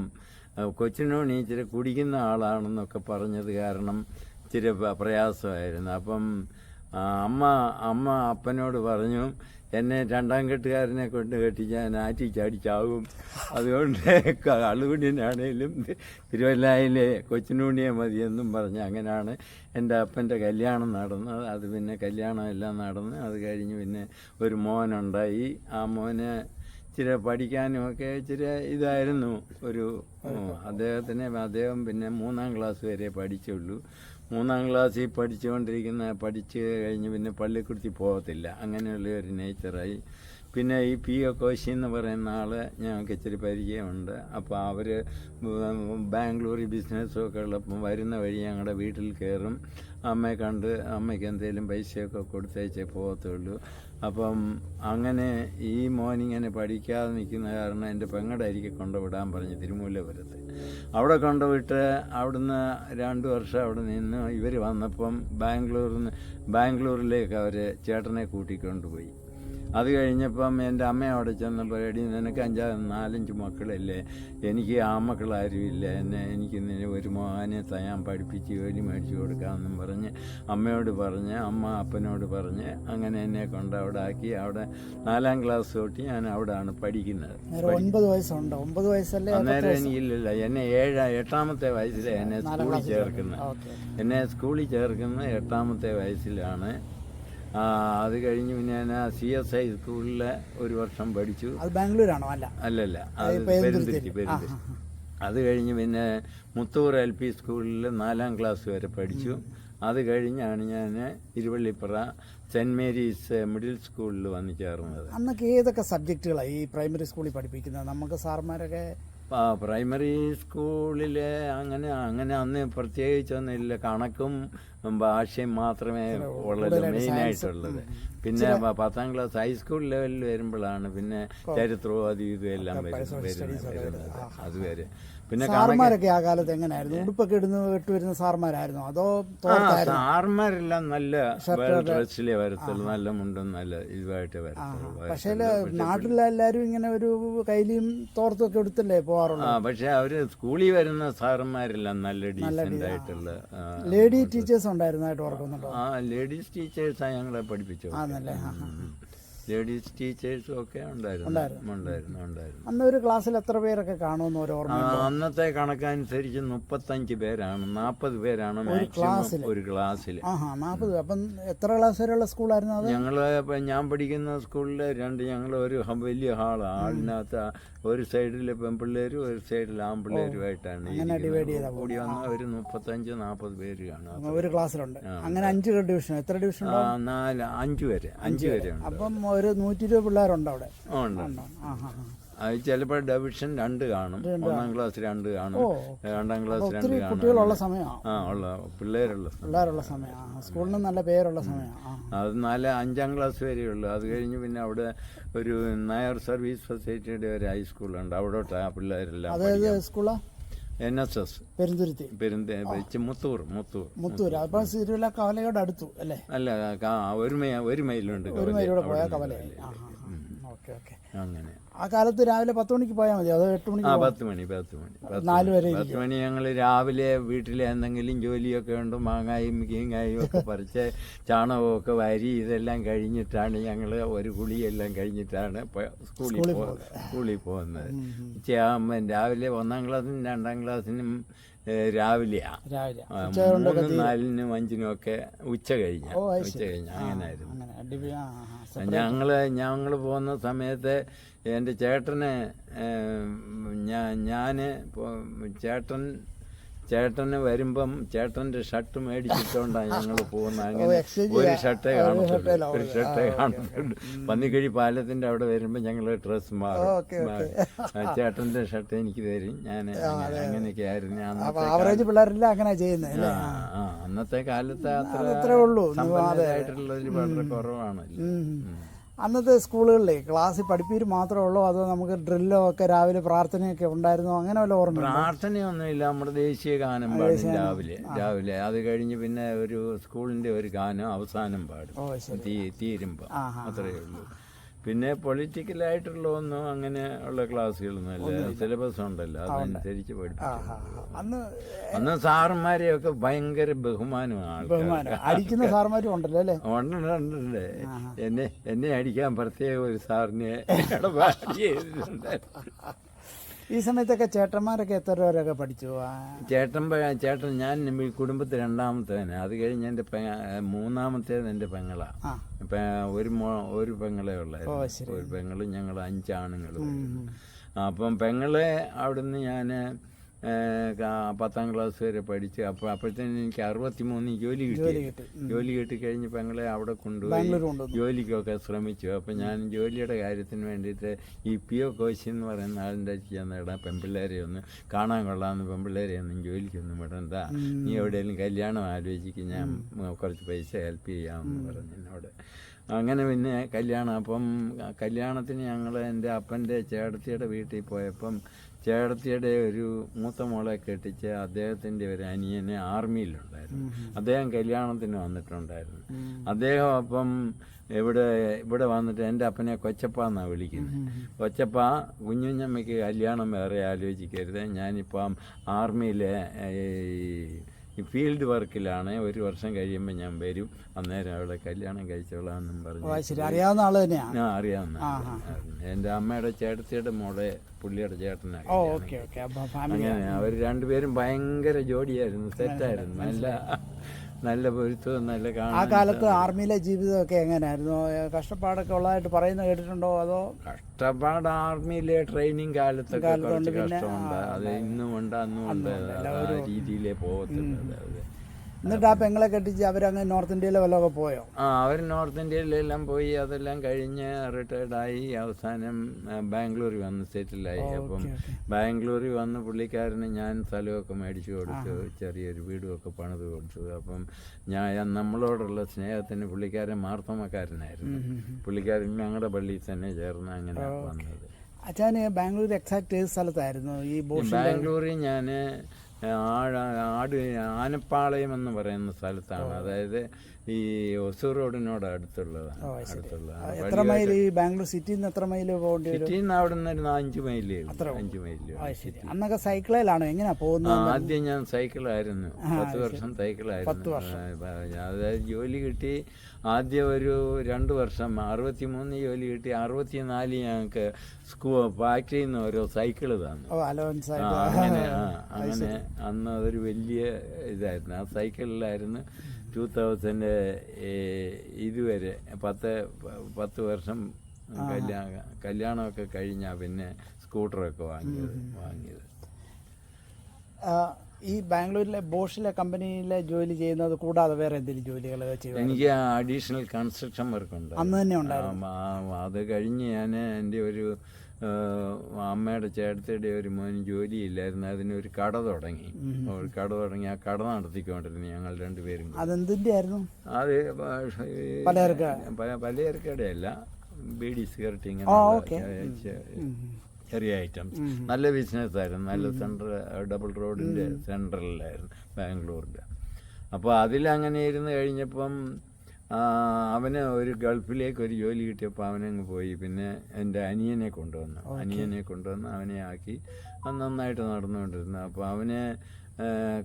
കൊച്ചിനുണ്ണി ഇച്ചിരി കുടിക്കുന്ന ആളാണെന്നൊക്കെ പറഞ്ഞത് കാരണം ഇച്ചിരി പ്രയാസമായിരുന്നു. അപ്പം അമ്മ അപ്പനോട് പറഞ്ഞു, എന്നെ 2ാം കെട്ടുകാരനെ കൊണ്ട് കെട്ടിച്ചാൽ ചാടിച്ചാവും. അതുകൊണ്ട് അളുകുണ്ടിനാണേലും തിരുവല്ലായിലെ കൊച്ചിനുണ്ണിയെ മതിയെന്നും പറഞ്ഞ് അങ്ങനെയാണ് എൻ്റെ അപ്പൻ്റെ കല്യാണം നടന്നത്. അത് പിന്നെ കല്യാണം എല്ലാം നടന്ന് അത് കഴിഞ്ഞ് പിന്നെ ഒരു മോനുണ്ടായി. ആ മോന് ഇച്ചിരി പഠിക്കാനുമൊക്കെ ഇച്ചിരി ഇതായിരുന്നു. അദ്ദേഹം പിന്നെ 3ാം ക്ലാസ് വരെ പഠിച്ചുള്ളൂ. 3ാം ക്ലാസ്സിൽ പഠിച്ചു കഴിഞ്ഞ് പിന്നെ പള്ളിക്കൂടത്തിൽ പോകത്തില്ല. അങ്ങനെയുള്ള ഒരു നേച്ചറായി. പിന്നെ ഈ പി ഒ കോശി എന്ന് പറയുന്ന ആൾ ഞങ്ങൾക്ക് ഇച്ചിരി പരിചയമുണ്ട്. അപ്പോൾ അവർ ബാംഗ്ലൂർ ബിസിനസ്സൊക്കെ ഉള്ളപ്പം വരുന്ന വഴി ഞങ്ങളുടെ വീട്ടിൽ കയറും. അമ്മയെ കണ്ട് അമ്മയ്ക്ക് എന്തെങ്കിലും പൈസയൊക്കെ കൊടുത്തേച്ചേ പോകത്തുള്ളൂ. അപ്പം അങ്ങനെ ഈ മോനിങ്ങനെ പഠിക്കാതെ നിൽക്കുന്ന കാരണം എൻ്റെ പെങ്ങളുടെ അരികെ കൊണ്ടുവിടാൻ പറഞ്ഞ് തിരുമൂലപുരത്ത്. അവിടെ കൊണ്ടുവിട്ട് അവിടുന്ന് 2 വർഷം അവിടെ നിന്ന് ഇവർ വന്നപ്പം ബാംഗ്ലൂരിലേക്ക് അവർ ചേട്ടനെ കൂട്ടിക്കൊണ്ടുപോയി. അത് കഴിഞ്ഞപ്പം എൻ്റെ അമ്മ അവിടെ ചെന്നപ്പോൾ എടി നിനക്ക് 4-5 മക്കളല്ലേ, എനിക്ക് മക്കളാരും ഇല്ല, എനിക്ക് ഒരു മോനെ ഞാൻ പഠിപ്പിച്ച് ജോലി മേടിച്ച് കൊടുക്കാമെന്നും പറഞ്ഞ് അമ്മയോട് പറഞ്ഞ് അപ്പനോട് പറഞ്ഞ് അങ്ങനെ എന്നെ കൊണ്ട് അവിടെ ആക്കി. അവിടെ 4ാം ക്ലാസ് തൊട്ട് ഞാൻ അവിടെയാണ് പഠിക്കുന്നത്. 9 വയസ്സുണ്ട്. 9 വയസ്സല്ലേ? അന്നേരം എനിക്കില്ലല്ലോ, എന്നെ 8ാമത്തെ വയസ്സിലാണ് എന്നെ സ്കൂളിൽ ചേർക്കുന്നത്. എന്നെ സ്കൂളിൽ ചേർക്കുന്നത് 8ാമത്തെ വയസ്സിലാണ്. അത് കഴിഞ്ഞ് പിന്നെ ഞാൻ CSI സ്കൂളിൽ 1 വർഷം പഠിച്ചു. അത് ബാംഗ്ലൂരാണോ? അല്ലല്ല, അത് പെരുന്തുരുത്തി. അത് കഴിഞ്ഞ് പിന്നെ മുത്തൂർ LP സ്കൂളിൽ 4ാം ക്ലാസ് വരെ പഠിച്ചു. അത് കഴിഞ്ഞാണ് ഞാൻ തിരുവള്ളിപ്പുറ സെൻറ്റ് മേരീസ് മിഡിൽ സ്കൂളിൽ വന്ന് ചേർന്നത്. അന്നൊക്കെ ഏതൊക്കെ സബ്ജക്റ്റുകളാണ് ഈ പ്രൈമറി സ്കൂളിൽ പഠിപ്പിക്കുന്നത്? നമുക്ക് സാർമാരൊക്കെ പ്രൈമറി സ്കൂളിൽ അങ്ങനെ അന്ന് പ്രത്യേകിച്ചൊന്നുമില്ല, കണക്കും ഭാഷയും മാത്രമേ ഉള്ളത് മെയിനായിട്ടുള്ളത്. പിന്നെ 10ാം ക്ലാസ് ഹൈസ്കൂൾ ലെവലിൽ വരുമ്പോഴാണ് പിന്നെ ചരിത്രവും അതും എല്ലാം വരുന്നത്. അതുവരെ പിന്നെ സാർമാരൊക്കെ ആ കാലത്ത് എങ്ങനെയായിരുന്നു? ഉടുപ്പൊക്കെ ഇട്ട് വരുന്ന സാർമാരായിരുന്നു അതോ? സാർമാരെല്ലാം നല്ല ഡ്രസ്സിലേ വരത്തുള്ളൂ, നല്ല മുണ്ടും നല്ല ഇതുമായിട്ട് വരത്തുള്ളൂ. പക്ഷേ നാട്ടിലെല്ലാരും ഇങ്ങനെ ഒരു കൈലിയും തോർത്തും ഒക്കെ എടുത്തല്ലേ പോവാറുള്ളത്. പക്ഷെ അവര് സ്കൂളിൽ വരുന്ന സാറന്മാരെല്ലാം നല്ല ഡീസന്റ് ആയിട്ടുള്ള ലേഡി ടീച്ചേഴ്സ് ഉണ്ടായിരുന്നതായിട്ട് ഓർക്കുന്നുണ്ടോ? ലേഡീസ് ടീച്ചേഴ്സാണ് ഞങ്ങളെ പഠിപ്പിച്ചത്. ലേഡീസ് ടീച്ചേഴ്സും ഒക്കെ ഉണ്ടായിരുന്നു. അന്ന് ഒരു ക്ലാസ്സിൽ എത്ര പേരൊക്കെ കാണുമെന്ന് ഒരു ഓർമ്മ? അന്നത്തെ കണക്കനുസരിച്ച് 35 പേരാണ്, 40 പേരാണ് മാക്സിമം ഒരു ക്ലാസ്സിൽ. 40. അപ്പം എത്ര ക്ലാസ് വരെയുള്ള സ്കൂളായിരുന്നു അത്? ഞാൻ പഠിക്കുന്ന സ്കൂളിൽ ഞങ്ങൾ ഒരു വലിയ ഹാളാണ്. ഹാളിനകത്ത് ഒരു സൈഡിൽ പെൺപിള്ളേരും ഒരു സൈഡിൽ ആൺപിള്ളേരുമായിട്ടാണ് കൂടി വന്ന ഒരു 35-40 പേര് കാണും ഒരു ക്ലാസ്സിലുണ്ട്. അങ്ങനെ 5 ഡിവിഷൻ. എത്ര ഡിവിഷൻ? 5 വരെ ഉണ്ട്. അപ്പം ഒരു 120 പിള്ളേരുണ്ട് അവിടെ. ഉണ്ട്. അത് ചിലപ്പോൾ ഡിവിഷൻ 2 കാണും. 1ാം ക്ലാസ് 2 കാണും, 2ാം ക്ലാസ് 2 കാണും. കുട്ടികളുള്ള സമയമാണ്, പിള്ളേരുള്ള സമയമാണ്. സ്കൂളിന് നല്ല പേരുള്ള സമയമാണ്. അത് 5ാം ക്ലാസ് വരെയുള്ളൂ. അത് കഴിഞ്ഞ് പിന്നെ അവിടെ ഒരു നായർ സർവീസ് സൊസൈറ്റിയുടെ ഒരു ഹൈസ്കൂളുണ്ട്. അവിടോട്ട് ആ പിള്ളേരെല്ലാം. NSS പെരുന്തുരുത്തി മുത്തൂർ. അപ്പൊ സിരുവില കവലയോട് അടുത്തു അല്ലേ? അല്ല, 1 മൈലുണ്ട്. അങ്ങനെ ആ കാലത്ത് രാവിലെ 10 മണിക്ക് പോയാൽ മതി, അതോ 8 മണിക്ക്? 10 മണി 10 മണി ഞങ്ങൾ രാവിലെ വീട്ടിലെ എന്തെങ്കിലും ജോലിയൊക്കെ ഉണ്ട്, മാങ്ങായും കീങ്ങായും ഒക്കെ പറിച്ച് ചാണകമൊക്കെ വാരി ഇതെല്ലാം കഴിഞ്ഞിട്ടാണ് ഞങ്ങൾ ഒരു കുളിയെല്ലാം കഴിഞ്ഞിട്ടാണ് സ്കൂളിൽ പോകുന്നത്. രാവിലെ 1ാം ക്ലാസ്സിനും 2ാം ക്ലാസ്സിനും രാവിലെയാണ്. 3, 4, 5 ഒക്കെ ഉച്ച കഴിഞ്ഞ അങ്ങനായിരുന്നു. ഞങ്ങൾ പോകുന്ന സമയത്ത് എൻ്റെ ചേട്ടന് ചേട്ടന് വരുമ്പം ചേട്ടൻ്റെ ഷർട്ട് മേടിച്ചിട്ടുകൊണ്ടാണ് ഞങ്ങൾ പോകുന്നത്. അങ്ങനെ ഒരു ഷർട്ടേ കാണത്തുള്ളൂ. പന്നിക്കഴി പാലത്തിൻ്റെ അവിടെ വരുമ്പോൾ ഞങ്ങൾ ഡ്രസ്സ് മാറും. ചേട്ടൻ്റെ ഷർട്ട് എനിക്ക് തരും. ഞാൻ അങ്ങനെയൊക്കെ ആയിരുന്നു അന്നത്തെ കാലത്ത്. അത്ര സമ്പന്നരായിട്ടുള്ളൊരു വളരെ കുറവാണല്ലോ. അന്നത്തെ സ്കൂളുകളിലെ ക്ലാസ്സിൽ പഠിപ്പീര് മാത്രമേ ഉള്ളൂ, അതോ നമുക്ക് ഡ്രില്ലോ ഒക്കെ രാവിലെ പ്രാർത്ഥനയൊക്കെ ഉണ്ടായിരുന്നു? അങ്ങനെ വല്ല ഓർമ്മ? പ്രാർത്ഥനയൊന്നുമില്ല, നമ്മുടെ ദേശീയ ഗാനം പാടും രാവിലെ. അത് കഴിഞ്ഞ് പിന്നെ ഒരു സ്കൂളിന്റെ ഒരു ഗാനം അവസാനം പാടും തീരുമ്പോൾ. അത്രയേ ഉള്ളൂ. പിന്നെ പൊളിറ്റിക്കലായിട്ടുള്ള ഒന്നും അങ്ങനെ ഉള്ള ക്ലാസ്സുകളൊന്നുമല്ല. സിലബസ് ഉണ്ടല്ലോ, അതനുസരിച്ച് പഠിപ്പിച്ചു. അന്ന് സാറന്മാരെയൊക്കെ ഭയങ്കര ബഹുമാനമാണ്. അടിക്കുന്ന സാറന്മാരും ഉണ്ടല്ലോ അല്ലേ? ഉണ്ട്. എന്നെ അടിക്കാൻ പ്രത്യേക ഒരു സാറിനെ ഈ സമയത്തൊക്കെ ചേട്ടന്മാരൊക്കെ എത്ര പേരൊക്കെ പഠിച്ചു? ചേട്ടൻ ഞാൻ കുടുംബത്തിൽ 2ാമത്തേന്. അത് കഴിഞ്ഞ് എൻ്റെ 3ാമത്തേത് എൻ്റെ പെങ്ങളാണ്. ഒരു പെങ്ങളെ ഉള്ളായിരുന്നു. ഒരു പെങ്ങളും ഞങ്ങൾ 5 ആണുങ്ങളും. അപ്പം പെങ്ങളെ അവിടുന്ന് ഞാൻ 10ാം ക്ലാസ് വരെ പഠിച്ച് അപ്പോഴത്തേനും എനിക്ക് 63 ജോലി കിട്ടി. ജോലി കിട്ടിക്കഴിഞ്ഞ് പെങ്ങളെ അവിടെ കൊണ്ടുപോയി ജോലിക്കൊക്കെ ശ്രമിച്ചു. അപ്പം ഞാൻ ജോലിയുടെ കാര്യത്തിന് വേണ്ടിയിട്ട് ഈ പി ഒ കോശി എന്ന് പറയുന്ന ആളിൻ്റെ ചെന്നിടാൻ പെൺപിള്ളേരെ ഒന്ന് കാണാൻ കൊള്ളാമെന്ന്, പെൺപിള്ളേരെ ഒന്നും ജോലിക്കൊന്നും വിടണ്ട, നീ എവിടെയെങ്കിലും കല്യാണം ആലോചിക്കും, ഞാൻ കുറച്ച് പൈസ ഹെൽപ്പ് ചെയ്യാമെന്ന് പറഞ്ഞു എന്നോട്. അങ്ങനെ പിന്നെ കല്യാണം. അപ്പം കല്യാണത്തിന് ഞങ്ങൾ എൻ്റെ അപ്പൻ്റെ ചേട്ടത്തിയുടെ വീട്ടിൽ പോയപ്പം ചേട്ടത്തിയുടെ ഒരു മൂത്ത മോളെ കെട്ടിച്ച് അദ്ദേഹത്തിൻ്റെ ഒരു അനിയനെ ആർമിയിലുണ്ടായിരുന്നു. അദ്ദേഹം കല്യാണത്തിന് വന്നിട്ടുണ്ടായിരുന്നു. അദ്ദേഹം അപ്പം ഇവിടെ വന്നിട്ട് എൻ്റെ അപ്പനെ കൊച്ചപ്പ എന്നാണ് വിളിക്കുന്നത്. കൊച്ചപ്പ, കുഞ്ഞുഞ്ഞമ്മയ്ക്ക് കല്യാണം വേറെ ആലോചിക്കരുത്, ഞാനിപ്പം ആർമിയിലെ ഈ ഫീൽഡ് വർക്കിലാണ്, 1 വർഷം കഴിയുമ്പോൾ ഞാൻ വരും, അന്നേരം അവളെ കല്യാണം കഴിച്ചോളാമെന്നും പറഞ്ഞു. അറിയാവുന്ന ആള് തന്നെയാണ്. അറിയാവുന്ന എൻ്റെ അമ്മയുടെ ചേട്ടത്തിയുടെ മോളെ പുള്ളിയുടെ ചേട്ടനാണ്. അങ്ങനെ അവർ രണ്ടുപേരും ഭയങ്കര ജോഡിയായിരുന്നു, സെറ്റായിരുന്നു, നല്ല പൊരുത്തവും നല്ല കാണാൻ. ആ കാലത്ത് ആർമിയിലെ ജീവിതമൊക്കെ എങ്ങനെയായിരുന്നു? കഷ്ടപ്പാടൊക്കെ ഉള്ളതായിട്ട് പറയുന്നത് കേട്ടിട്ടുണ്ടോ? അതോ കഷ്ടപ്പാട് ആർമിയിലെ ട്രെയിനിങ് കാലത്തൊക്കെ കുറച്ച് കഷ്ടമുണ്ട്, അത് ഇന്നും ഉണ്ട് അന്നും ഉണ്ട്, ആ രീതിയിലേ പോകത്തുള്ളത്. എന്നിട്ട് ആ പെങ്ങളെ കെട്ടിച്ച് അവരങ്ങ് നോർത്ത് ഇന്ത്യയിലെ വല്ലതൊക്കെ പോയോ? അവർ നോർത്ത് ഇന്ത്യയിലെല്ലാം പോയി, അതെല്ലാം കഴിഞ്ഞ് റിട്ടയർഡായി അവസാനം ബാംഗ്ലൂരിൽ വന്ന് സെറ്റിലായി. അപ്പം ബാംഗ്ലൂരിൽ വന്ന് പുള്ളിക്കാരന് ഞാൻ സ്ഥലമൊക്കെ മേടിച്ചു കൊടുത്തു, ചെറിയൊരു വീടുമൊക്കെ പണിത് കൊടുത്തു. അപ്പം നമ്മളോടുള്ള സ്നേഹത്തിന് പുള്ളിക്കാരൻ മാർത്തോമക്കാരനായിരുന്നു. പുള്ളിക്കാരൻ ഞങ്ങളുടെ പള്ളിയിൽ തന്നെ ചേർന്ന് അങ്ങനെ വന്നത്. അച്ഛന് ബാംഗ്ലൂർ എക്സാക്ട് ഏത് സ്ഥലത്തായിരുന്നു? ഈ ബാംഗ്ലൂരിൽ ഞാൻ ആനപ്പാളയം എന്ന് പറയുന്ന സ്ഥലത്താണ്, അതായത് ഈ ഒസൂർ റോഡിനോട് അടുത്തുള്ളതാണ്. എത്ര മൈൽ ഈ ബാംഗ്ലൂർ സിറ്റിയിൽ നിന്ന് എത്ര മൈൽ പോകേണ്ടി വരും? സിറ്റിയിൽ നിന്ന് അവിടെ നിന്ന് 5 മൈൽ. അന്നൊക്കെ സൈക്കിളിലാണോ എങ്ങനെയാ പോകുന്നത്? ആദ്യം ഞാൻ സൈക്കിളായിരുന്നു, 10 വർഷം സൈക്കിളായിരുന്നു. അതായത് ജോലി കിട്ടി ആദ്യം ഒരു 2 വർഷം, 63 ജോലി കിട്ടി, 64 ഞങ്ങൾക്ക് ഫാക്ടറിയിൽ നിന്ന് ഓരോ സൈക്കിള് തന്നു. അങ്ങനെ അന്ന് അതൊരു വലിയ ഇതായിരുന്നു. ആ സൈക്കിളിലായിരുന്നു 2000 ഇതുവരെ 10 വർഷം കല്യാണമൊക്കെ കഴിഞ്ഞാൽ പിന്നെ സ്കൂട്ടറൊക്കെ വാങ്ങിയത്. ഈ ബാംഗ്ലൂരിലെ ബോഷിലെ കമ്പനിയിലെ ജോലി ചെയ്യുന്നത് കൂടാതെ വേറെ എന്തെങ്കിലും ജോലികൾ ചെയ്യും? എനിക്ക് അഡീഷണൽ കൺസ്ട്രക്ഷൻ വർക്കുണ്ട്. അന്ന് തന്നെ ഉണ്ടായിരുന്നു. അത് കഴിഞ്ഞ് ഞാൻ എൻ്റെ ഒരു അമ്മയുടെ ചേട്ടത്തിയുടെ ഒരു മോന് ജോലിയില്ലായിരുന്നു, അതിനൊരു കട തുടങ്ങി. ആ കട നടത്തിക്കൊണ്ടിരുന്നു ഞങ്ങൾ രണ്ടുപേരും. അതെന്തിൻ്റെ ആയിരുന്നു? അത് പലചരക്കടയല്ല, ബീഡി സിഗരറ്റ്, ഇങ്ങനെ ചെറിയ ഐറ്റംസ്. നല്ല ബിസിനസ്സായിരുന്നു, നല്ല ഡബിൾ റോഡിൻ്റെ സെൻട്രലിലായിരുന്നു ബാംഗ്ലൂരിൽ. അപ്പോൾ അതിലങ്ങനെ ഇരുന്ന് കഴിഞ്ഞപ്പം അവന് ഒരു ഗൾഫിലേക്ക് ഒരു ജോലി കിട്ടിയപ്പോൾ അവനങ്ങ് പോയി. പിന്നെ എൻ്റെ അനിയനെ കൊണ്ടുവന്നു അവനെ ആക്കി. അത് നന്നായിട്ട് നടന്നുകൊണ്ടിരുന്നു. അപ്പോൾ അവനെ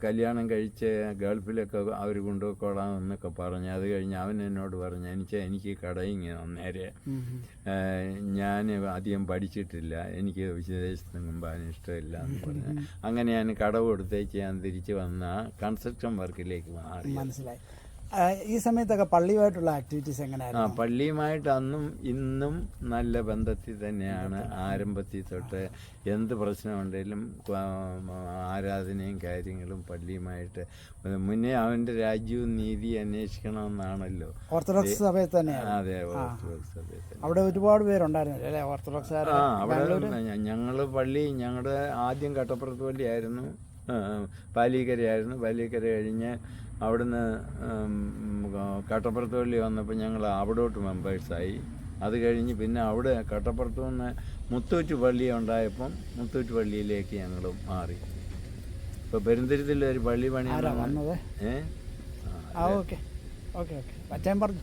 കല്യാണം കഴിച്ച് ഗൾഫിലൊക്കെ അവർ കൊണ്ടുപോയിക്കോളാം എന്നൊക്കെ പറഞ്ഞ്, അത് കഴിഞ്ഞ് അവൻ എന്നോട് പറഞ്ഞു, എനിക്ക് കടയിങ് നേരെ, ഞാൻ അധികം പഠിച്ചിട്ടില്ല, എനിക്ക് വിദേശത്തെങ്ങും പോകാൻ ഇഷ്ടമില്ല എന്ന് പറഞ്ഞ് അങ്ങനെ ഞാൻ കടവ് കൊടുത്തേച്ച് ഞാൻ തിരിച്ച് വന്ന കൺസ്ട്രക്ഷൻ വർക്കിലേക്ക് മാറി. മനസ്സിലായി. ഈ സമയത്തൊക്കെ പള്ളിയുമായിട്ടുള്ള ആക്ടിവിറ്റീസ് എങ്ങനെയായിരുന്നു? പള്ളിയുമായിട്ട് അന്നും ഇന്നും നല്ല ബന്ധത്തിൽ തന്നെയാണ്. ആരംഭത്തിൽ തൊട്ട് എന്ത് പ്രശ്നമുണ്ടെങ്കിലും ആരാധനയും കാര്യങ്ങളും പള്ളിയുമായിട്ട്. മുന്നേ അവൻ്റെ രാജ്യവും നീതി അന്വേഷിക്കണമെന്നാണല്ലോ. ഓർത്തഡോക്സ് സഭയിൽ തന്നെയാണ്. അതെ, ഓർത്തഡോക്സ് സഭയിൽ തന്നെ. അവിടെ ഒരുപാട് പേരുണ്ടായിരുന്നു അല്ലേ ഓർത്തഡോക്സ്? അവിടെ ഞങ്ങളുടെ ആദ്യം കട്ടപ്പുറത്ത് പള്ളിയായിരുന്നു, പാലിക്കരയായിരുന്നു. പാലിക്കര കഴിഞ്ഞ് അവിടുന്ന് കട്ടപ്പുറത്ത് പള്ളി വന്നപ്പോൾ ഞങ്ങൾ അവിടോട്ട് മെമ്പേഴ്സായി. അത് കഴിഞ്ഞ് പിന്നെ അവിടെ കട്ടപ്പുറത്ത് നിന്ന് മുത്തൂറ്റ് പള്ളി ഉണ്ടായപ്പം മുത്തൂറ്റ് പള്ളിയിലേക്ക് ഞങ്ങൾ മാറി. ഇപ്പോൾ പെരുന്തുരുത്തിലൊരു പള്ളി പണിയാണ്. ഓക്കെ ഓക്കെ ഓക്കെ അച്ഛൻ പറഞ്ഞു.